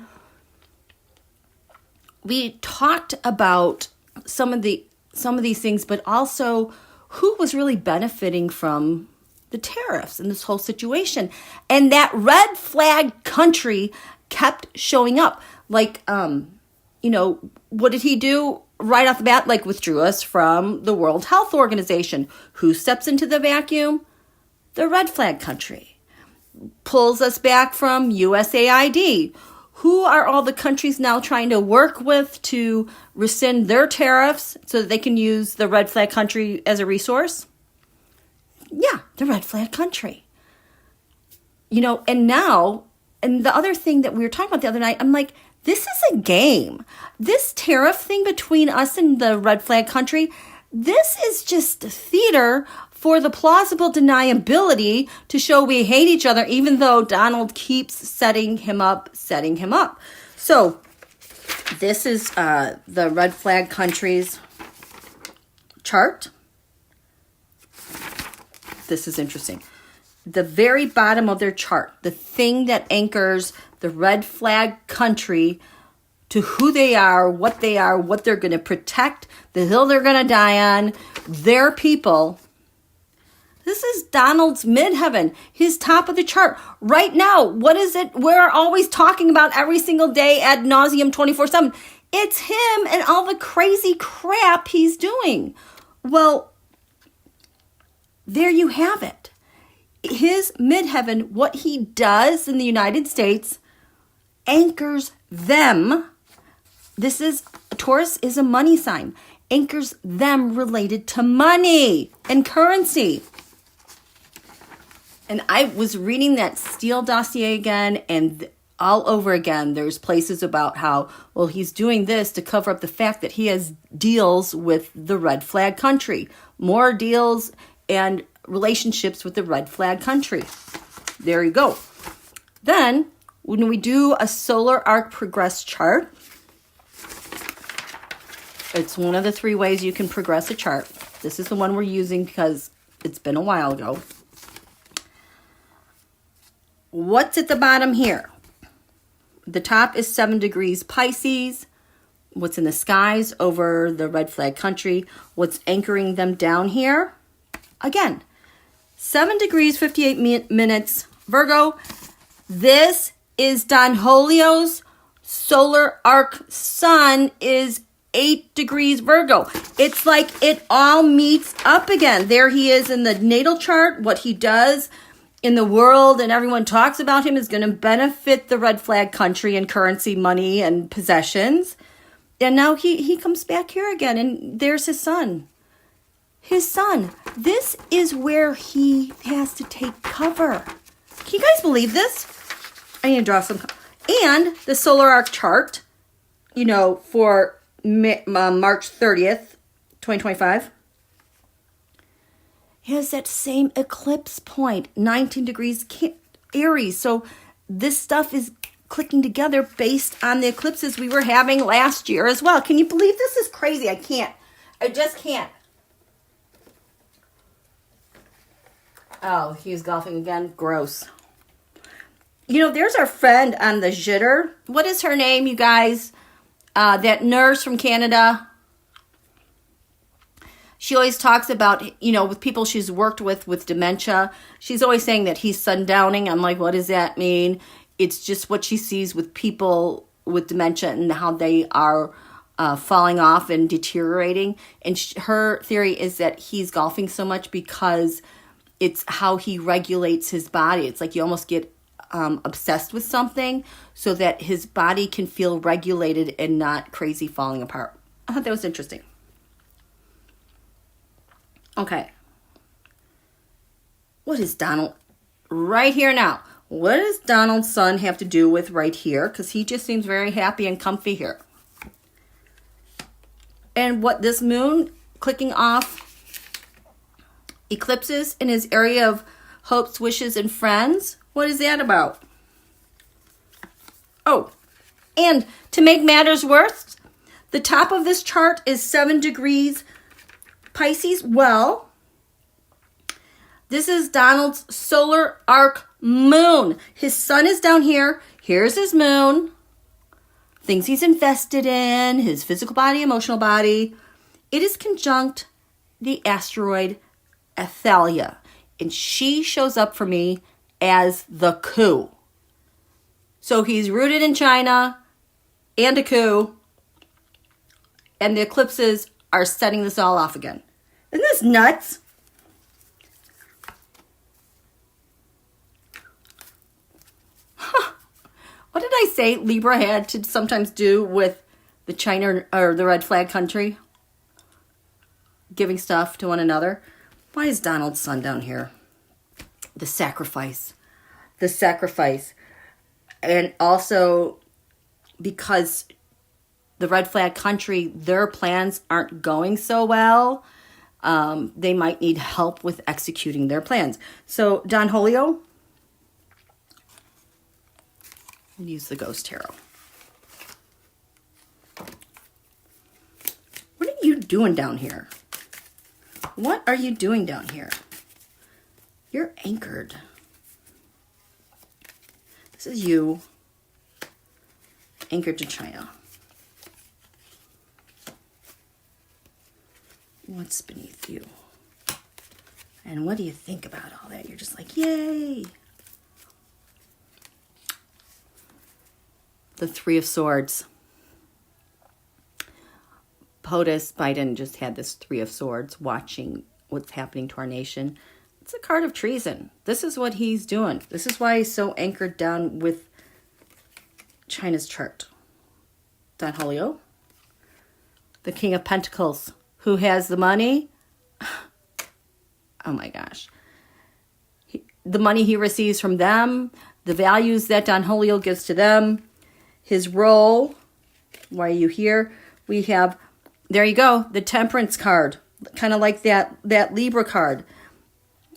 We talked about some of these things, but also who was really benefiting from the tariffs and this whole situation. And that red flag country kept showing up. Like, what did he do right off the bat? Like, withdrew us from the World Health Organization. Who steps into the vacuum? The red flag country. Pulls us back from USAID. Who are all the countries now trying to work with to rescind their tariffs so that they can use the red flag country as a resource? Yeah, the red flag country. And now, and the other thing that we were talking about the other night, I'm like, this is a game. This tariff thing between us and the red flag country, this is just theater for the plausible deniability to show we hate each other, even though Donald keeps setting him up. So this is the red flag country's chart. This is interesting. The very bottom of their chart, the thing that anchors the red flag country to who they are, what they're going to protect, the hill they're going to die on, their people. This is Donald's midheaven, his top of the chart. Right now, what is it we're always talking about every single day ad nauseum 24/7? It's him and all the crazy crap he's doing. Well, there you have it. his midheaven, what he does in the United States, anchors them. Taurus is a money sign. Anchors them related to money and currency. And I was reading that Steele dossier again, and all over again, there's places about how, well, he's doing this to cover up the fact that he has deals with the red flag country. More deals and relationships with the red flag country. There you go. Then, when we do a solar arc progress chart, it's one of the 3 ways you can progress a chart. This is the one we're using because it's been a while ago. What's at the bottom here? The top is 7 degrees Pisces. What's in the skies over the red flag country? What's anchoring them down here? Again, 7 degrees, 58 minutes Virgo. This is Don Julio's solar arc sun is 8 degrees Virgo. It's like it all meets up again. There he is in the natal chart. What he does in the world and everyone talks about him is going to benefit the red flag country and currency, money, and possessions. And now he comes back here again, and there's his sun. His sun. This is where he has to take cover. Can you guys believe this? I need to draw some. And the solar arc chart, for March 30th, 2025, has that same eclipse point, 19 degrees Aries. So this stuff is clicking together based on the eclipses we were having last year as well. Can you believe this is crazy? I can't. I just can't. Oh, he's golfing again. Gross. There's our friend on the jitter. What is her name, you guys? That nurse from Canada. She always talks about, with people she's worked with dementia. She's always saying that he's sundowning. I'm like, what does that mean? It's just what she sees with people with dementia and how they are falling off and deteriorating. And her theory is that he's golfing so much because it's how he regulates his body. It's like you almost get obsessed with something so that his body can feel regulated and not crazy falling apart. I thought that was interesting. Okay. What is Donald right here now? What does Donald's sun have to do with right here? Because he just seems very happy and comfy here. And what this moon clicking off eclipses in his area of hopes, wishes, and friends. What is that about? Oh, and to make matters worse, the top of this chart is 7 degrees Pisces. Well, this is Donald's solar arc moon. His sun is down here. Here's his moon. Things he's invested in, his physical body, emotional body. It is conjunct the asteroid Athalia. And she shows up for me as the coup. So he's rooted in China and a coup. And the eclipses are setting this all off again. Isn't this nuts? Huh. What did I say Libra had to sometimes do with the China or the red flag country? Giving stuff to one another. Why is Donald's sun down here? The sacrifice. The sacrifice. And also because the red flag country, their plans aren't going so well. They might need help with executing their plans. So Don Julio, use the Ghost Tarot. What are you doing down here? What are you doing down here? You're anchored. This is you, anchored to China. What's beneath you? And what do you think about all that? You're just like, yay! The Three of Swords. POTUS, Biden just had this Three of Swords watching what's happening to our nation. It's a card of treason. This is what he's doing. This is why he's so anchored down with China's chart. Don Julio, the King of Pentacles, who has the money. Oh my gosh. The money he receives from them, the values that Don Julio gives to them, his role. Why are you here? We have, there you go, the Temperance card. Kind of like that Libra card.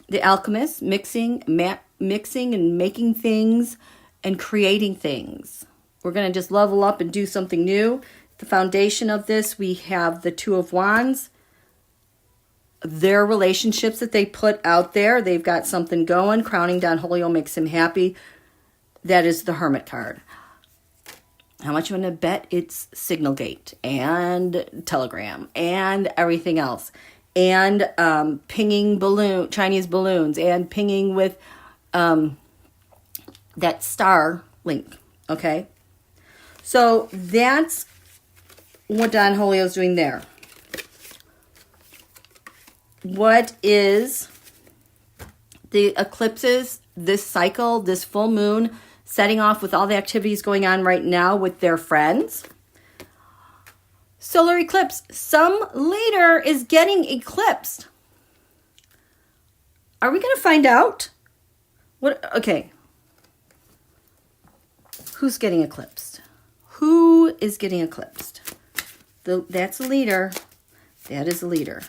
The Alchemist, mixing and making things and creating things. We're going to just level up and do something new. The foundation of this, we have the Two of Wands. Their relationships that they put out there, they've got something going. Crowning Don Julio makes him happy. That is the Hermit card. How much you want to bet it's Signal Gate and Telegram and everything else. And pinging Chinese balloons and pinging with that star link. Okay? So that's what Don Julio's doing there. What is the eclipses, this cycle, this full moon, setting off with all the activities going on right now with their friends? Solar eclipse. Some leader is getting eclipsed. Are we going to find out? What? Okay. Who's getting eclipsed? Who is getting eclipsed? That's a leader. That is a leader.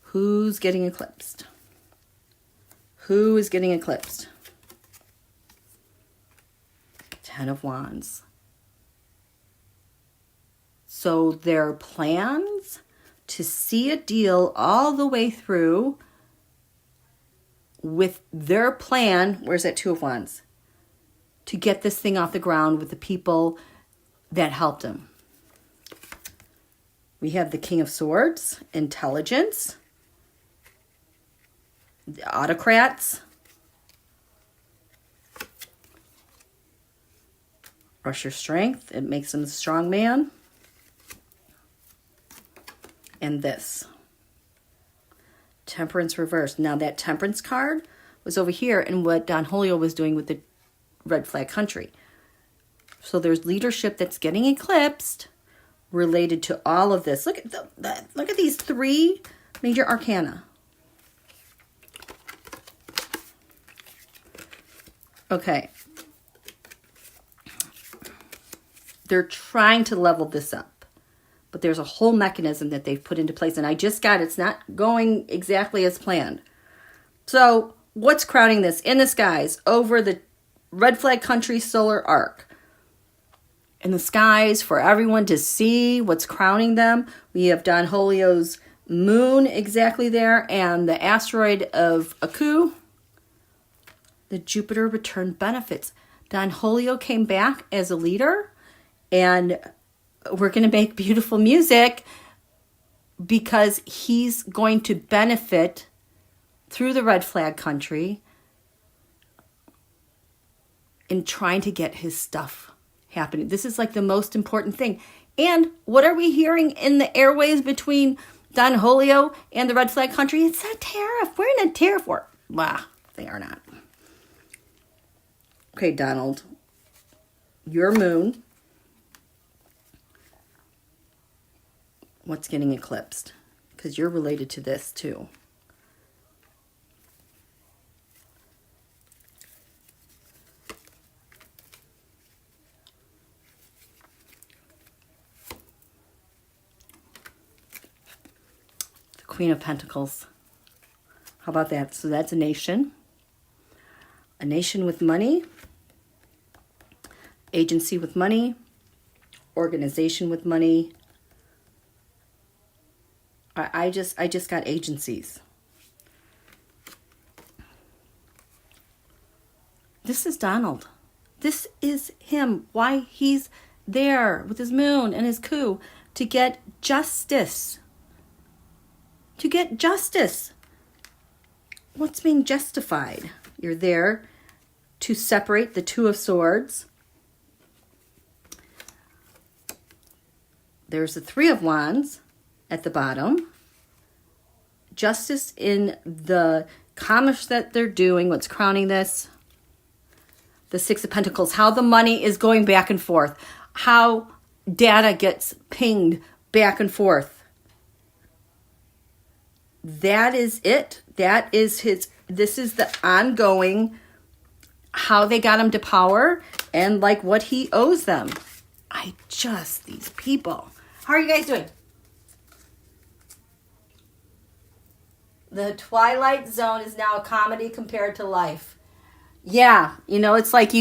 Who's getting eclipsed? Who is getting eclipsed? Ten of Wands. So their plans to see a deal all the way through with their plan, where's that Two of Wands? To get this thing off the ground with the people that helped him. We have the King of Swords, intelligence, the autocrats, rush your strength, it makes him a strong man. And this Temperance reversed. Now that Temperance card was over here and what Don Julio was doing with the red flag country. So there's leadership that's getting eclipsed related to all of this. Look at these three major arcana. Okay. They're trying to level this up. But there's a whole mechanism that they've put into place. And I just got it's not going exactly as planned. So what's crowning this? In the skies, over the red flag country solar arc. In the skies for everyone to see what's crowning them. We have Don Julio's moon exactly there. And the asteroid of Aku. The Jupiter return benefits. Don Julio came back as a leader. And we're going to make beautiful music because he's going to benefit through the red flag country in trying to get his stuff happening. This is like the most important thing. And what are we hearing in the airways between Don Julio and the red flag country? It's a tariff. We're in a tariff war. Wow, they are not. Okay, Donald, your moon. What's getting eclipsed? Because you're related to this too. The Queen of Pentacles. How about that? So that's a nation. A nation with money. Agency with money. Organization with money. I just got agencies. This is Donald. This is him. Why he's there with his moon and his coup to get justice. To get justice. What's being justified? You're there to separate the Two of Swords. There's the Three of Wands at the bottom. Justice in the commerce that they're doing. What's crowning this? The Six of Pentacles. How the money is going back and forth. How data gets pinged back and forth. That is it. That is his. This is the ongoing, how they got him to power and like what he owes them. These people. How are you guys doing? The Twilight Zone is now a comedy compared to life. Yeah, you know, it's like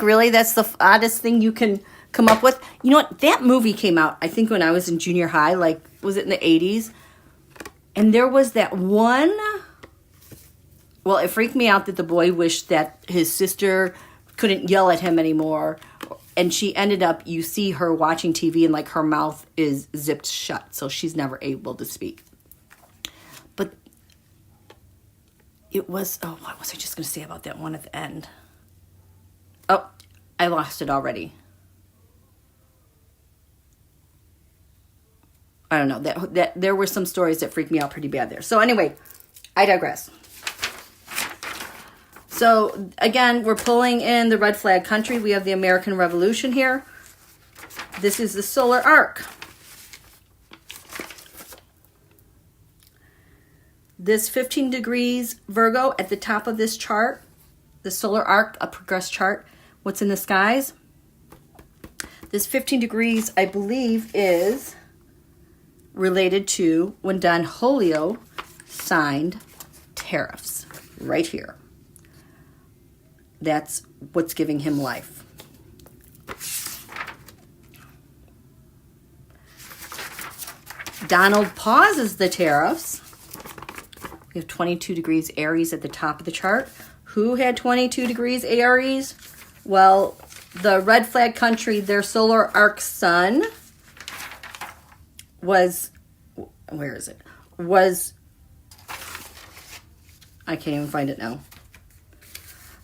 really that's the oddest thing you can come up with. You know what? That movie came out, I think, when I was in junior high, like, was it in the 80s? And there was that one, well, it freaked me out that the boy wished that his sister couldn't yell at him anymore. And she ended up, you see her watching TV and like her mouth is zipped shut. So she's never able to speak. But it was, oh, what was I just going to say about that one at the end? Oh, I lost it already. I don't know. That there were some stories that freaked me out pretty bad there. So anyway, I digress. So again, we're pulling in the red flag country. We have the American Revolution here. This is the solar arc. This 15 degrees Virgo at the top of this chart, the solar arc, a progress chart. What's in the skies? This 15 degrees, I believe, is related to when Don Julio signed tariffs right here. That's what's giving him life. Donald pauses the tariffs. We have 22 degrees Aries at the top of the chart. Who had 22 degrees Aries? Well, the red flag country, their solar arc sun was, where is it? Was, I can't even find it now.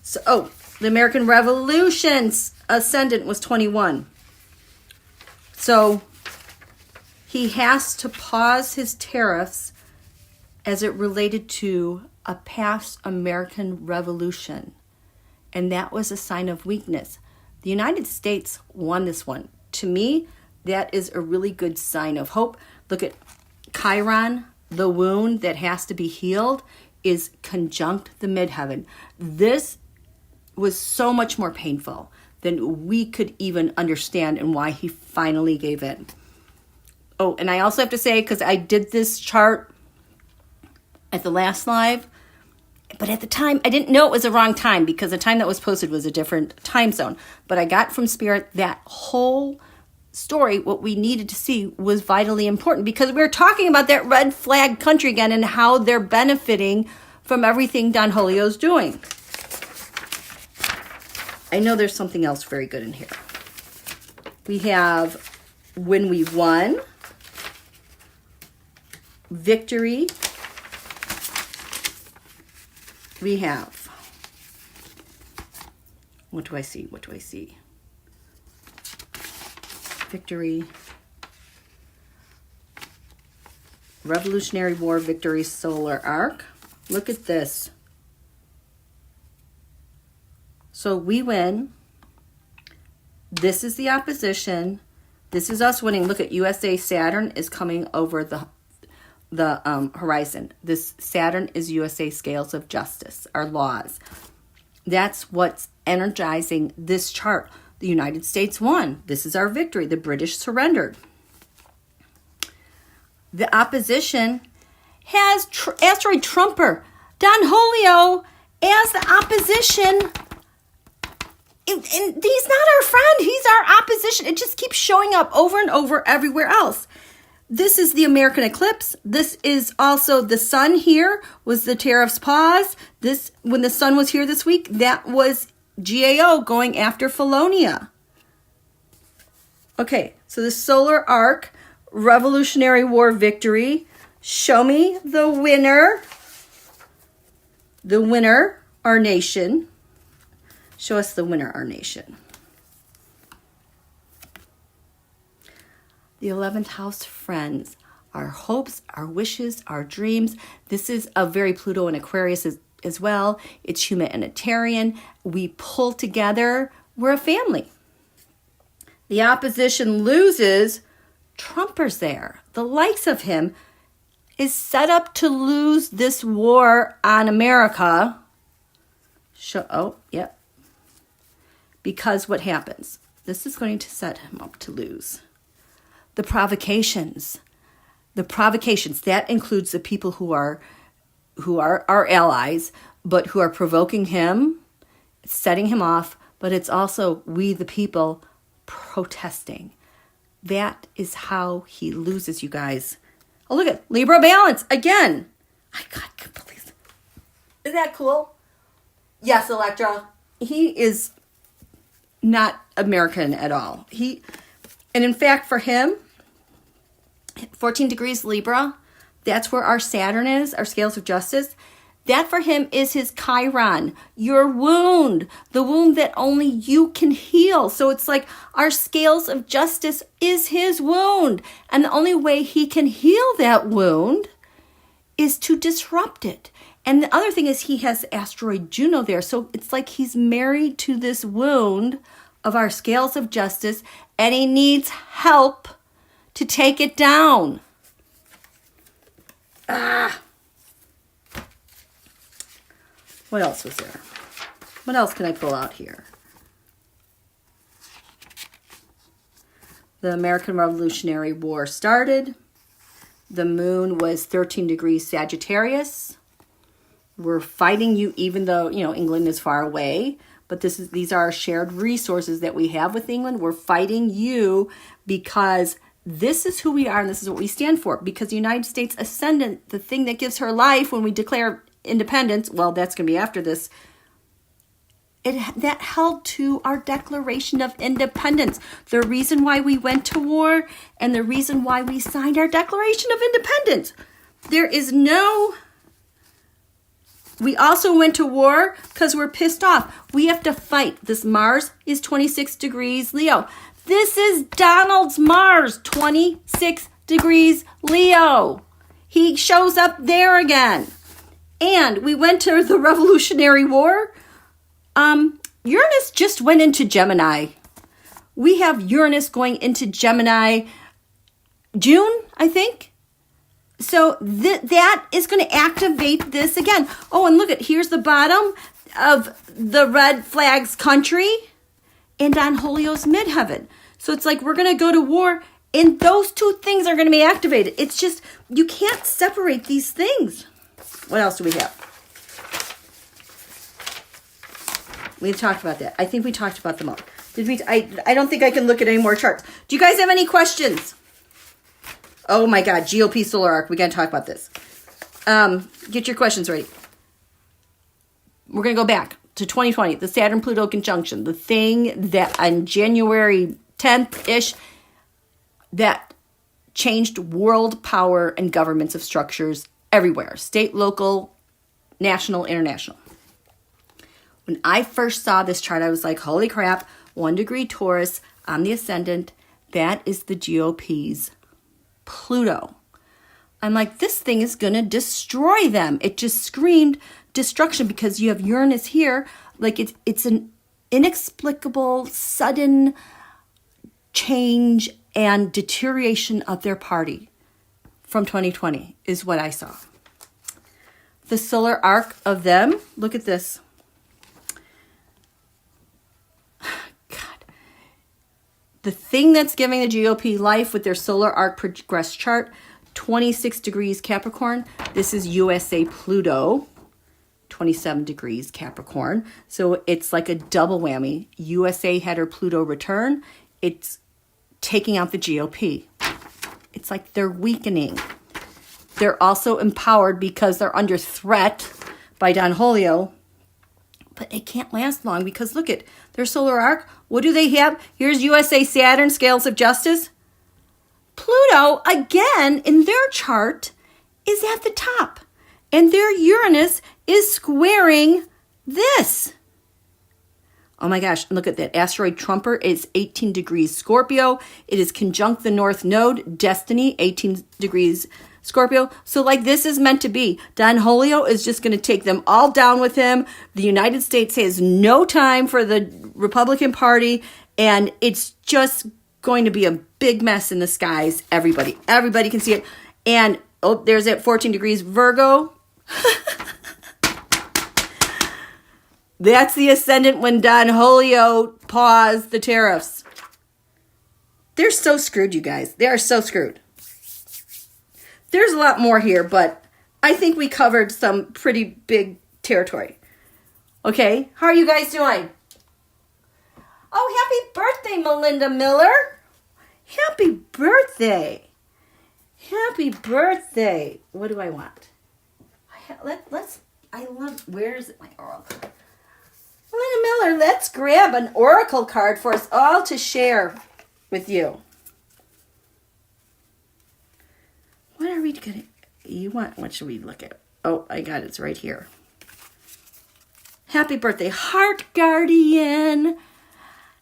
So, oh, the American Revolution's ascendant was 21. So he has to pause his tariffs as it related to a past American Revolution. And that was a sign of weakness. The United States won this one. To me, that is a really good sign of hope. Look at Chiron, the wound that has to be healed, is conjunct the midheaven. This was so much more painful than we could even understand and why he finally gave in. Oh, and I also have to say, because I did this chart at the last live, but at the time, I didn't know it was the wrong time because the time that was posted was a different time zone. But I got from Spirit that whole story, what we needed to see was vitally important because we were talking about that red flag country again and how they're benefiting from everything Don Julio's doing. I know there's something else very good in here. We have when we won, victory. We have, what do I see? What do I see? Victory. Revolutionary War victory solar arc. Look at this. So we win. This is the opposition. This is us winning. Look at USA Saturn is coming over the horizon. This Saturn is USA scales of justice, our laws. That's what's energizing this chart. The United States won. This is our victory. The British surrendered. The opposition has asteroid trumper. Don Julio as the opposition. And he's not our friend. He's our opposition. It just keeps showing up over and over everywhere else. This is the American eclipse. This is also the sun here was the tariffs pause. This, when the sun was here this week, that was GAO going after Felonia. Okay, so the solar arc, Revolutionary War victory. Show me the winner. The winner, our nation. Show us the winner, our nation. The 11th house, friends. Our hopes, our wishes, our dreams. This is a very Pluto and Aquarius as well. It's humanitarian. We pull together. We're a family. The opposition loses. Trumpers there. The likes of him is set up to lose this war on America. Yep. Because what happens? This is going to set him up to lose. The provocations. That includes the people who are our allies, but who are provoking him, setting him off, but it's also we the people protesting. That is how he loses, you guys. Oh, look at Libra balance again. I can't believe it. Isn't that cool? Yes, Electra. He is not American at all. And in fact, for him, 14 degrees Libra, that's where our Saturn is, our scales of justice. That for him is his Chiron, your wound, the wound that only you can heal. So it's like our scales of justice is his wound. And the only way he can heal that wound is to disrupt it. And the other thing is he has asteroid Juno there. So it's like he's married to this wound of our scales of justice, and he needs help to take it down. What else was there? What else can I pull out here? The American Revolutionary War started. The moon was 13 degrees Sagittarius. We're fighting you even though, England is far away. But these are shared resources that we have with England. We're fighting you because this is who we are and this is what we stand for. Because the United States Ascendant, the thing that gives her life when we declare independence, well, that's going to be after this, that held to our Declaration of Independence. The reason why we went to war and the reason why we signed our Declaration of Independence. We also went to war because we're pissed off. We have to fight. This Mars is 26 degrees Leo. This is Donald's Mars, 26 degrees Leo. He shows up there again. And we went to the Revolutionary War. Uranus just went into Gemini. We have Uranus going into Gemini June, I think. So that is going to activate this again. Oh, and look here's the bottom of the red flag's country and on Holio's midheaven. So it's like we're going to go to war and those two things are going to be activated. It's just, you can't separate these things. What else do we have? We've talked about that. I think we talked about them all. Did we? I don't think I can look at any more charts. Do you guys have any questions? Oh my God, GOP Solar Arc. We got to talk about this. Get your questions ready. We're going to go back to 2020, the Saturn-Pluto conjunction, the thing that on January 10th-ish that changed world power and governments of structures everywhere, state, local, national, international. When I first saw this chart, I was like, holy crap, 1 degree Taurus on the ascendant, that is the GOP's Pluto. I'm like, this thing is going to destroy them. It just screamed destruction because you have Uranus here. Like it's an inexplicable, sudden change and deterioration of their party from 2020 is what I saw. The solar arc of them, look at this. God. The thing that's giving the GOP life with their solar arc progress chart, 26 degrees Capricorn. This is USA Pluto, 27 degrees Capricorn. So it's like a double whammy. USA had her Pluto return. It's taking out the GOP. It's like they're weakening. They're also empowered because they're under threat by Don Julio. But it can't last long because look at their solar arc. What do they have? Here's USA Saturn, scales of justice. Pluto, again, in their chart, is at the top. And their Uranus is squaring this. Oh my gosh, look at that. Asteroid Trumper is 18 degrees Scorpio. It is conjunct the North Node, Destiny, 18 degrees Scorpio. So like this is meant to be. Don Julio is just going to take them all down with him. The United States has no time for the Republican Party, and it's just going to be a big mess in the skies. Everybody can see it. And oh, there's it, 14 degrees Virgo. That's the ascendant when Don Julio paused the tariffs. They're so screwed, you guys. They are so screwed. There's a lot more here, but I think we covered some pretty big territory. Okay, how are you guys doing? Oh, happy birthday, Melinda Miller. Happy birthday. Happy birthday. What do I want? Where's my oracle? Melinda Miller, let's grab an oracle card for us all to share with you. What are we gonna, what should we look at? Oh, I got it, it's right here. Happy birthday, Heart Guardian.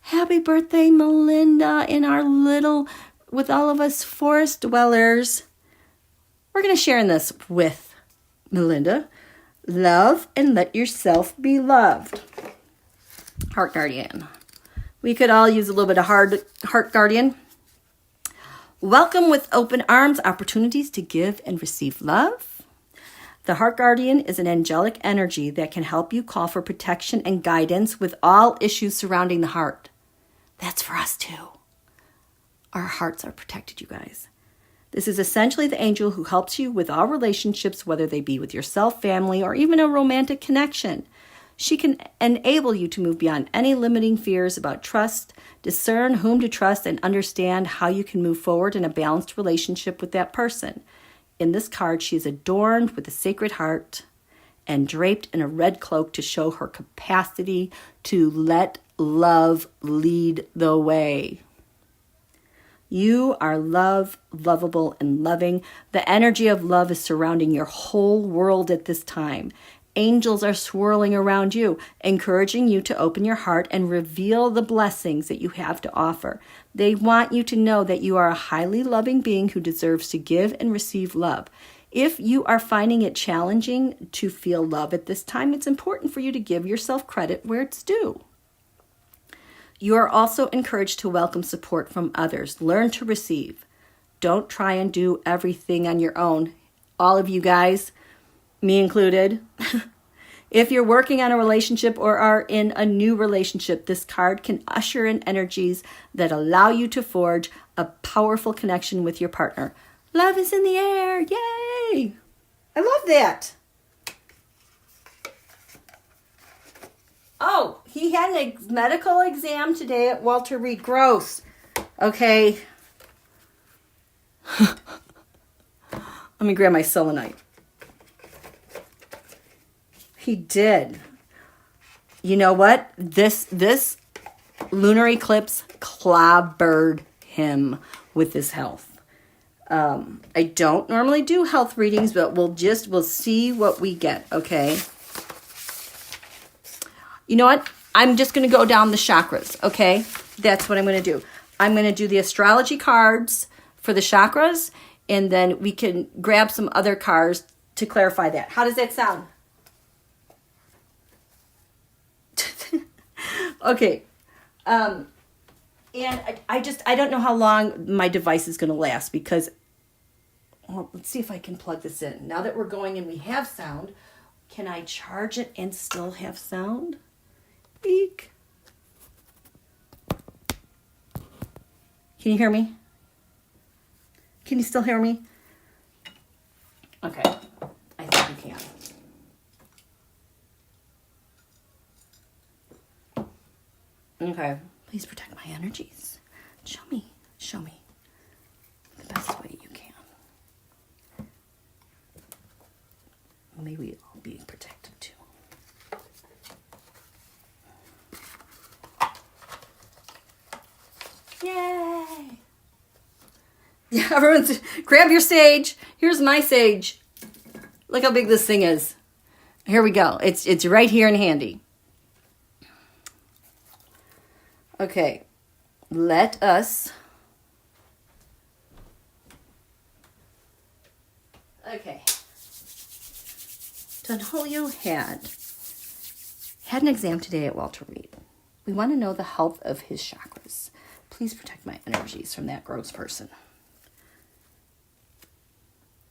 Happy birthday, Melinda, in our little, with all of us forest dwellers. We're gonna share in this with Melinda. Love and let yourself be loved. Heart Guardian. We could all use a little bit of Heart Guardian. Welcome with open arms, opportunities to give and receive love. The Heart Guardian is an angelic energy that can help you call for protection and guidance with all issues surrounding the heart. That's for us too. Our hearts are protected, you guys. This is essentially the angel who helps you with all relationships, whether they be with yourself, family, or even a romantic connection. She can enable you to move beyond any limiting fears about trust, discern whom to trust, and understand how you can move forward in a balanced relationship with that person. In this card, she is adorned with a sacred heart and draped in a red cloak to show her capacity to let love lead the way. You are lovable, and loving. The energy of love is surrounding your whole world at this time. Angels are swirling around you, encouraging you to open your heart and reveal the blessings that you have to offer. They want you to know that you are a highly loving being who deserves to give and receive love. If you are finding it challenging to feel love at this time, it's important for you to give yourself credit where it's due. You are also encouraged to welcome support from others. Learn to receive. Don't try and do everything on your own. All of you guys, me included. If you're working on a relationship or are in a new relationship, this card can usher in energies that allow you to forge a powerful connection with your partner. Love is in the air. Yay! I love that. Oh, he had a medical exam today at WalterReed. Gross. Okay. Let me grab my selenite. He did. You know what? This lunar eclipse clobbered him with his health. I don't normally do health readings, but we'll see what we get, okay? You know what? I'm just going to go down the chakras, okay? That's what I'm going to do. I'm going to do the astrology cards for the chakras, and then we can grab some other cards to clarify that. How does that sound? Okay. And I don't know how long my device is going to last because, well, let's see if I can plug this in. Now that we're going and we have sound, can I charge it and still have sound? Eek. Can you hear me? Can you still hear me? Okay. I think you can. Okay. Please protect my energies. Show me the best way you can. May we all be protected too. Yay! Yeah, everyone's grab your sage. Here's my sage. Look how big this thing is. Here we go. It's right here and handy. Okay, let us Okay. Donolio had an exam today at WalterReed. We want to know the health of his chakras. Please protect my energies from that gross person.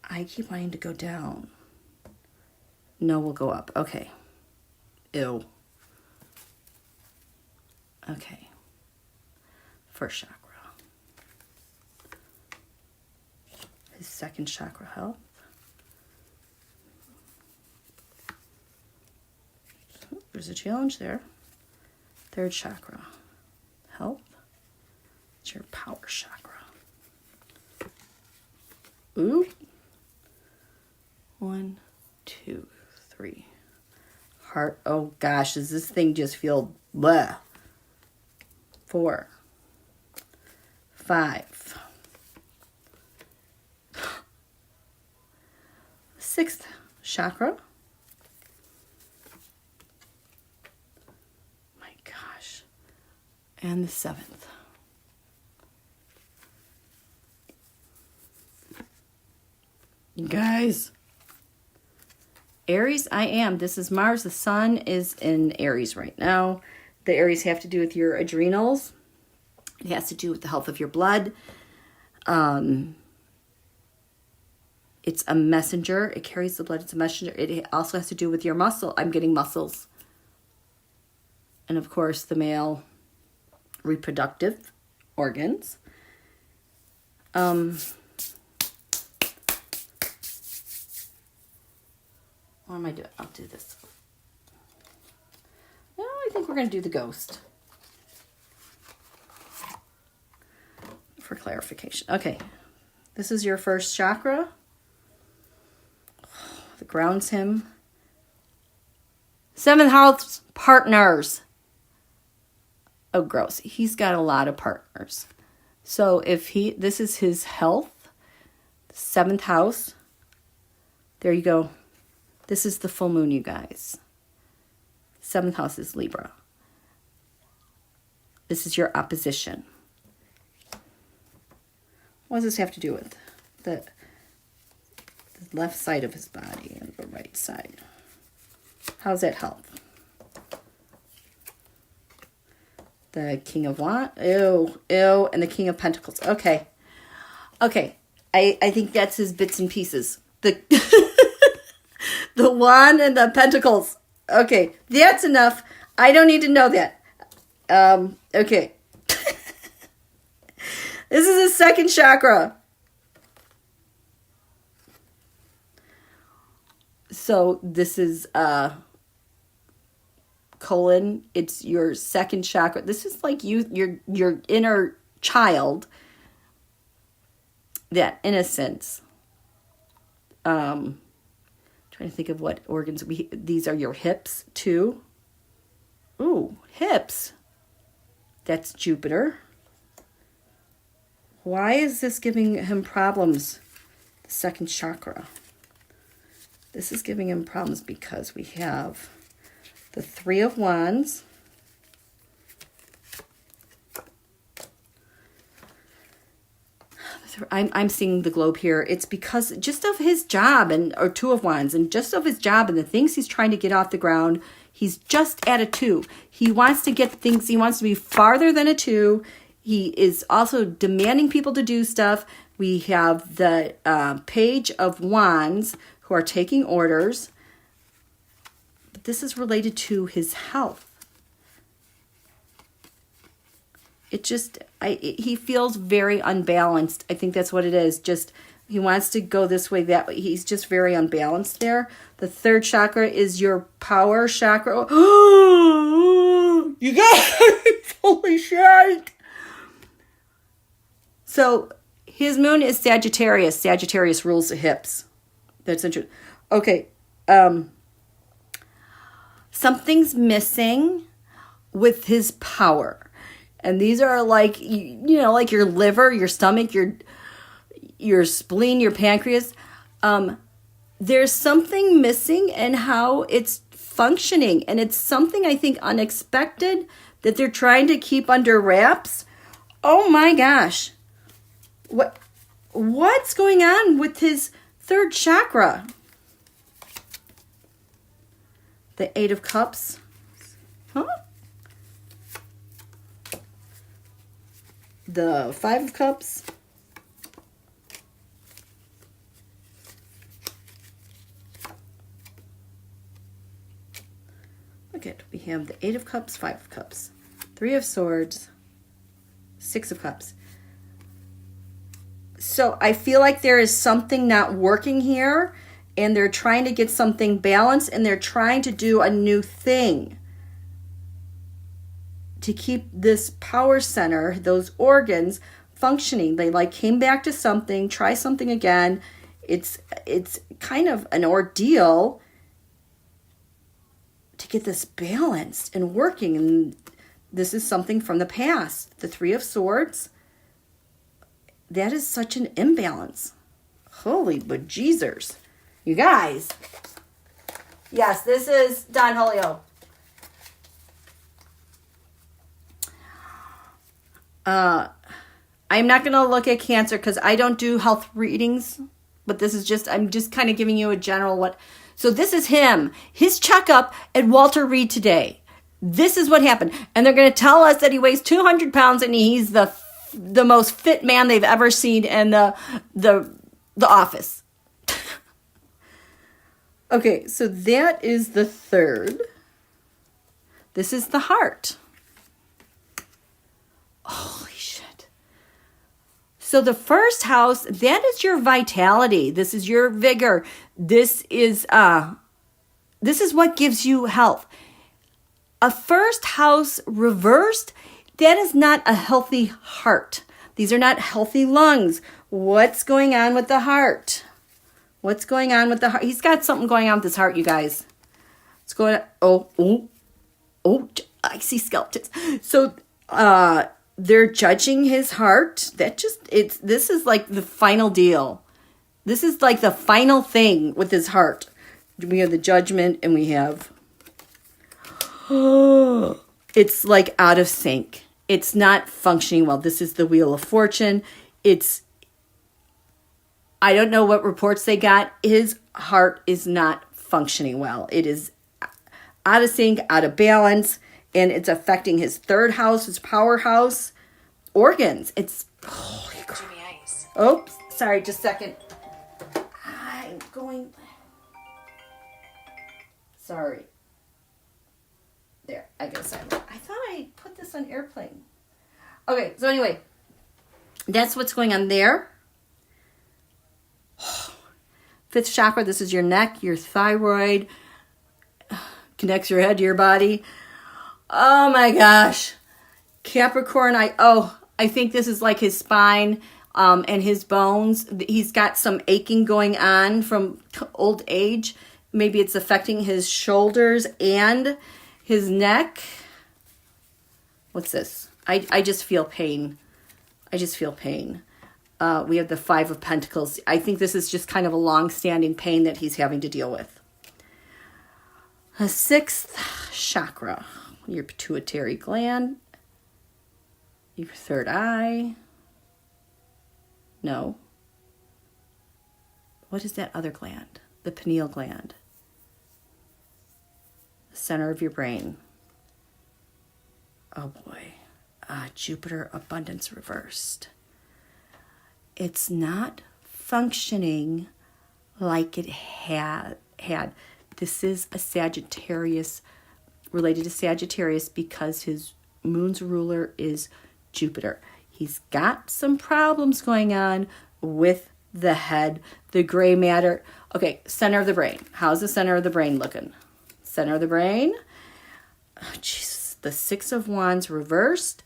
I keep wanting to go down. No, we'll go up. Okay. Ew. Okay. First chakra. His second chakra health. There's a challenge there. Third chakra. Health. It's your power chakra. Ooh. 1, 2, 3. Heart. Oh gosh, does this thing just feel bleh? 4, 5. 6th chakra. My gosh. And the 7th. You guys. Aries, I am. This is Mars. The sun is in Aries right now. The Aries have to do with your adrenals. It has to do with the health of your blood. It's a messenger. It carries the blood. It's a messenger. It also has to do with your muscle. I'm getting muscles. And of course, the male reproductive organs. What am I doing? I'll do this. No, I think we're going to do the ghost. For clarification. Okay. This is your first chakra. That grounds him. 7th house partners. Oh, gross. He's got a lot of partners. So if this is his health. 7th house. There you go. This is the full moon, you guys. 7th house is Libra. This is your opposition. What does this have to do with the left side of his body and the right side? How's that help? The King of Wands. Ew, ew, and the King of Pentacles. Okay. Okay. I think that's his bits and pieces. The the wand and the pentacles. Okay, that's enough. I don't need to know that. Okay. This is his second chakra. So this is colon. It's your second chakra. This is like your inner child. That innocence. Trying to think of what organs these are. Your hips too. Ooh, hips. That's Jupiter. Why is this giving him problems? The second chakra. This is giving him problems because we have the 3 of Wands. I'm seeing the globe here. It's because just of his job or 2 of Wands and just of his job and the things he's trying to get off the ground. He's just at a 2. He wants to get things. He wants to be farther than a 2. He is also demanding people to do stuff. We have the Page of Wands who are taking orders. But this is related to his health. It just, he feels very unbalanced. I think that's what it is. Just, he wants to go this way, that way. He's just very unbalanced there. The 3rd chakra is your power chakra. Oh, you guys, holy shit. So, his moon is Sagittarius. Sagittarius rules the hips. That's interesting. Okay. Something's missing with his power. And these are like, you know, like your liver, your stomach, your spleen, your pancreas. There's something missing in how it's functioning. And it's something, I think, unexpected that they're trying to keep under wraps. Oh my gosh. What's going on with his third chakra. The Eight of Cups. Huh? The Five of Cups. Look at, we have the Eight of Cups, Five of Cups, Three of Swords, Six of Cups. So I feel like there is something not working here, and they're trying to get something balanced, and they're trying to do a new thing to keep this power center, those organs, functioning. They like came back to something, try something again. It's kind of an ordeal to get this balanced and working. And this is something from the past. The Three of Swords. That is such an imbalance. Holy bejeezers. You guys. Yes, this is Don Julio. I'm not going to look at Cancer because I don't do health readings. But this is just, I'm just kind of giving you a general what. So this is him. His checkup at WalterReed today. This is what happened. And they're going to tell us that he weighs 200 pounds and he's the most fit man they've ever seen in the office. Okay, so that is the third. This is the heart. Holy shit. So the first house, that is your vitality. This is your vigor. This is what gives you health. A first house reversed, that is not a healthy heart. These are not healthy lungs. What's going on with the heart? What's going on with the heart? He's got something going on with his heart, you guys. It's going on. Oh, I see skeletons. So, they're judging his heart. This is like the final deal. This is like the final thing with his heart. We have the Judgment and we have, it's like out of sync. It's not functioning well. This is the Wheel of Fortune. I don't know what reports they got. His heart is not functioning well. It is out of sync, out of balance, and it's affecting his third house, his powerhouse, organs. It's, holy crap. Oops, sorry, just a second. I'm going, sorry. There, I guess I thought I put this on airplane. Okay, so anyway, that's what's going on there. Fifth chakra, this is your neck, your thyroid, connects your head to your body. Oh my gosh. Capricorn, I think this is like his spine and his bones. He's got some aching going on from old age. Maybe it's affecting his shoulders and his neck. What's this? I just feel pain. I just feel pain. We have the Five of Pentacles. I think this is just kind of a long-standing pain that he's having to deal with. The sixth chakra, your pituitary gland, your third eye. No. What is that other gland? The pineal gland. The center of your brain. Oh boy. Jupiter abundance reversed. It's not functioning like it had. This is a Sagittarius, related to Sagittarius because his moon's ruler is Jupiter. He's got some problems going on with the head, the gray matter. Okay, center of the brain. How's the center of the brain looking? Center of the brain. Oh, Jesus, the Six of Wands reversed.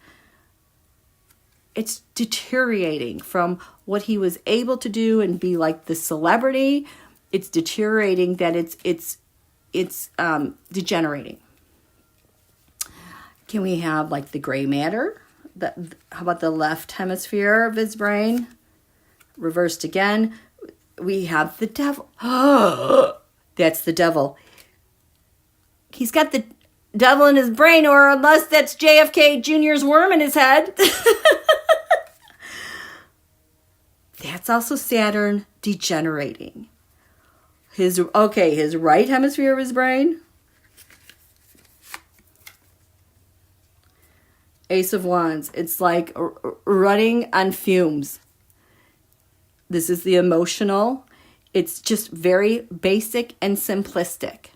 It's deteriorating from what he was able to do and be like the celebrity. It's deteriorating that it's degenerating. Can we have like the gray matter? How about the left hemisphere of his brain? Reversed again. We have the devil. That's the devil. He's got the devil in his brain, or unless that's JFK Jr.'s worm in his head. That's also Saturn degenerating. His right hemisphere of his brain. Ace of Wands. It's like running on fumes. This is the emotional. It's just very basic and simplistic.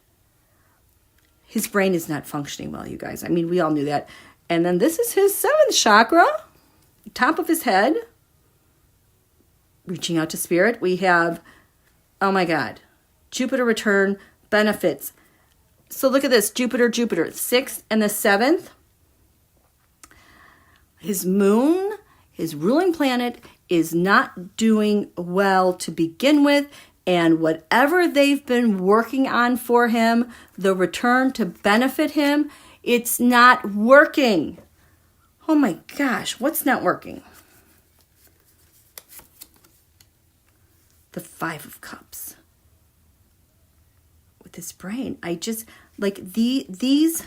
His brain is not functioning well, you guys. I mean, we all knew that. And then this is his 7th chakra, top of his head. Reaching out to spirit. We have, oh my God, Jupiter return benefits. So look at this, Jupiter, 6th and the 7th. His moon, his ruling planet, is not doing well to begin with. And whatever they've been working on for him, the return to benefit him, it's not working. Oh my gosh, what's not working? The 5 of Cups. With his brain, I just, like these,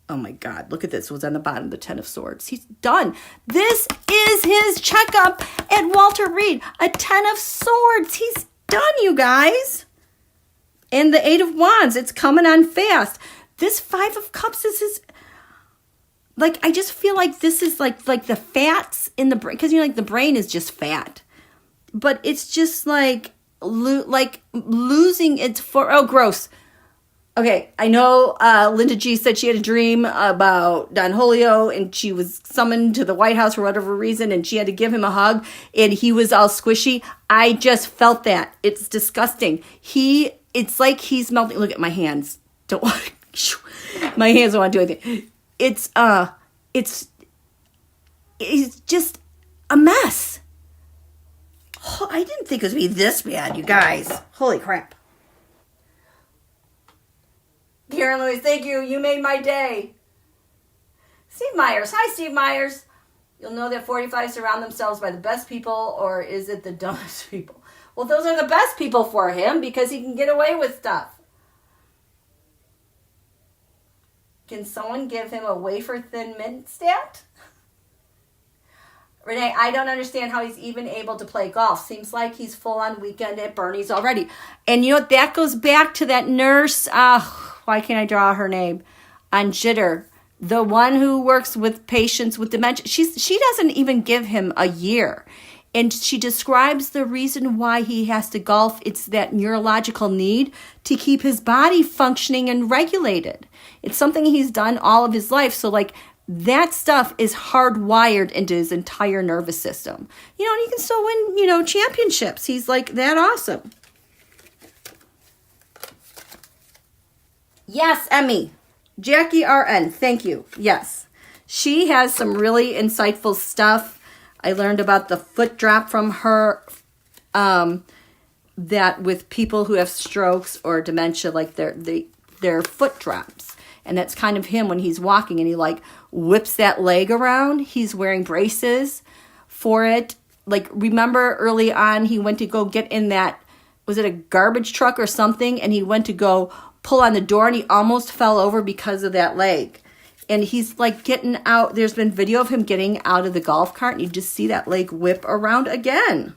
oh my God, look at this. It was on the bottom, the 10 of Swords. He's done. This is his checkup at WalterReed. A 10 of Swords. He's done, you guys. And the 8 of Wands. It's coming on fast. This 5 of Cups is his, like, I just feel like this is like the fats in the brain. Because, you know, like the brain is just fat. But it's just like losing its, oh, gross. Okay, I know Linda G said she had a dream about Don Julio and she was summoned to the White House for whatever reason and she had to give him a hug and he was all squishy. I just felt that. It's disgusting. It's like he's melting. Look at my hands. My hands don't want to do anything. It's just a mess. Oh, I didn't think it was going to be this bad, you guys. Holy crap. Karen Lewis, thank you. You made my day. Steve Myers. Hi, Steve Myers. You'll know that 45 surround themselves by the best people, or is it the dumbest people? Well, those are the best people for him because he can get away with stuff. Can someone give him a wafer-thin mint stat? Renee, I don't understand how he's even able to play golf. Seems like he's full on weekend at Bernie's already. And you know what? That goes back to that nurse. Why can't I draw her name? On Jitter. The one who works with patients with dementia. She doesn't even give him a year. And she describes the reason why he has to golf. It's that neurological need to keep his body functioning and regulated. It's something he's done all of his life. So like, that stuff is hardwired into his entire nervous system. You know, and he can still win, you know, championships. He's like that awesome. Yes, Emmy. Jackie RN, thank you. Yes. She has some really insightful stuff. I learned about the foot drop from her, that with people who have strokes or dementia, like their foot drops. And that's kind of him when he's walking and he like whips that leg around. He's wearing braces for it. Like, remember early on, he went to go get in that, was it a garbage truck or something? And he went to go pull on the door and he almost fell over because of that leg. And he's like getting out. There's been video of him getting out of the golf cart and you just see that leg whip around again.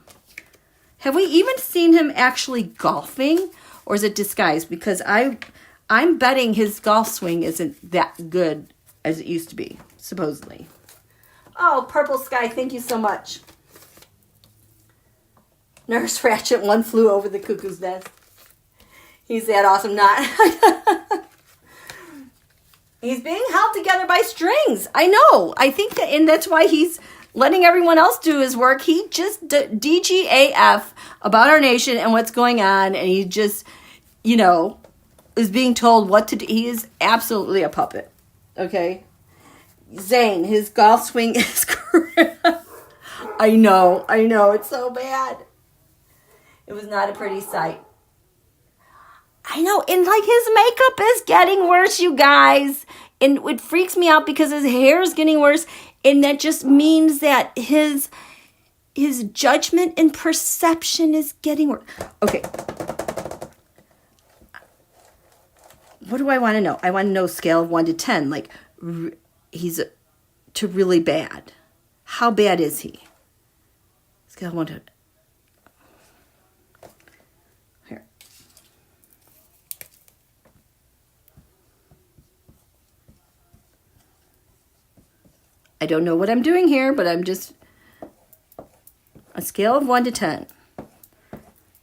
Have we even seen him actually golfing? Or is it disguised? Because I'm betting his golf swing isn't that good as it used to be, supposedly. Oh, Purple Sky, thank you so much. Nurse Ratchet 1 flew over the cuckoo's nest. He's that awesome. Not. He's being held together by strings. I know. I think that, and that's why he's letting everyone else do his work. He just DGAF about our nation and what's going on, and he just, you know, is being told what to do. He is absolutely a puppet. Okay? Zane, his golf swing is crap. I know. It's so bad. It was not a pretty sight. I know. And like his makeup is getting worse, you guys. And it freaks me out because his hair is getting worse. And that just means that his judgment and perception is getting worse. Okay. What do I want to know? I want to know scale of 1 to 10. Like, he's to really bad. How bad is he? Scale of 1 to... Here. I don't know what I'm doing here, but I'm just a scale of 1 to 10.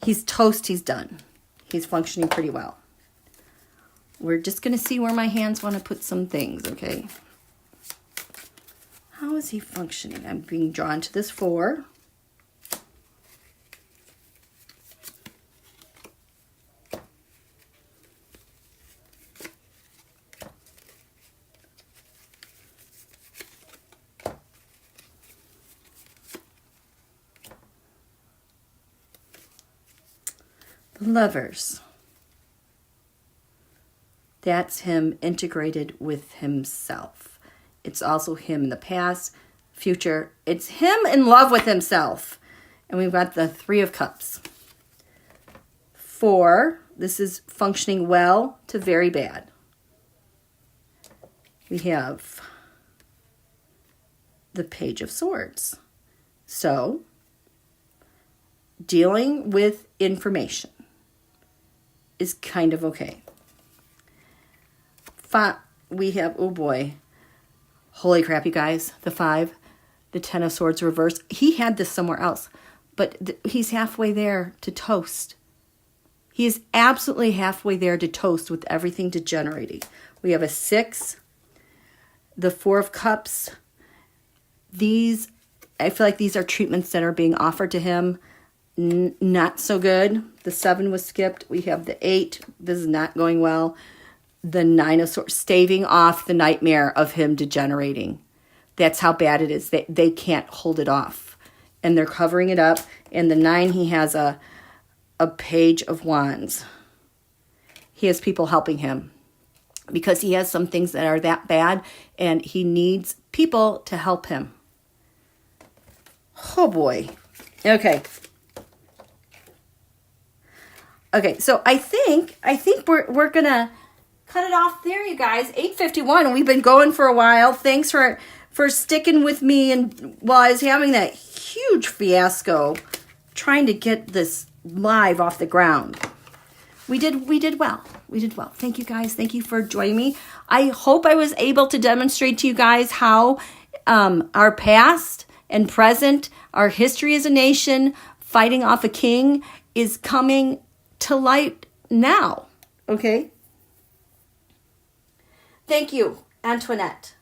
He's toast. He's done. He's functioning pretty well. We're just going to see where my hands want to put some things, okay? How is he functioning? I'm being drawn to this 4. The Lovers. That's him integrated with himself. It's also him in the past, future. It's him in love with himself. And we've got the 3 of Cups. 4, this is functioning well to very bad. We have the Page of Swords. So, dealing with information is kind of okay. We have, oh boy, holy crap, you guys, the 5, the 10 of Swords reversed. He had this somewhere else, but he's halfway there to toast. He is absolutely halfway there to toast with everything degenerating. We have a 6, the 4 of Cups. These, I feel like these are treatments that are being offered to him. Not so good. The 7 was skipped. We have the 8. This is not going well. The 9 of Swords, staving off the nightmare of him degenerating. That's how bad it is. They can't hold it off. And they're covering it up. And the 9, he has a Page of Wands. He has people helping him because he has some things that are that bad and he needs people to help him. Oh boy. Okay. Okay, so I think we're gonna cut it off there, you guys. 8:51. We've been going for a while. Thanks for sticking with me, and while I was having that huge fiasco trying to get this live off the ground. We did well. We did well. Thank you guys. Thank you for joining me. I hope I was able to demonstrate to you guys how our past and present, our history as a nation, fighting off a king is coming to light now, okay? Thank you, Antoinette.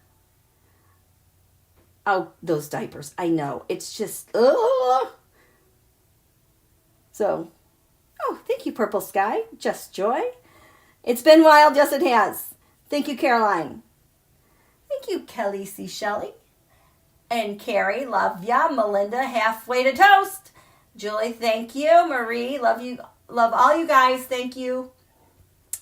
Oh, those diapers, I know. It's just, ugh. So, oh, thank you, Purple Sky. Just Joy. It's been wild, yes it has. Thank you, Caroline. Thank you, Kelly C. Shelley. And Carrie, love ya. Melinda, halfway to toast. Julie, thank you. Marie, love you. Love all you guys. Thank you.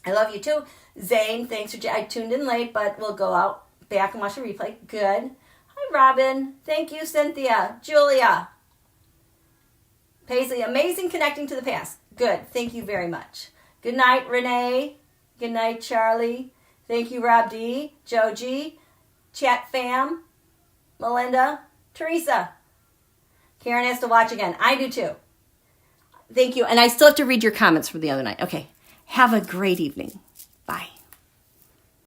I love you too. Zane, thanks for... I tuned in late, but we'll go out back and watch the replay. Good. Hi, Robin. Thank you, Cynthia. Julia. Paisley, amazing connecting to the past. Good. Thank you very much. Good night, Renee. Good night, Charlie. Thank you, Rob D. Joe G. Chat fam. Melinda. Teresa. Karen has to watch again. I do too. Thank you. And I still have to read your comments from the other night. Okay. Have a great evening. Bye.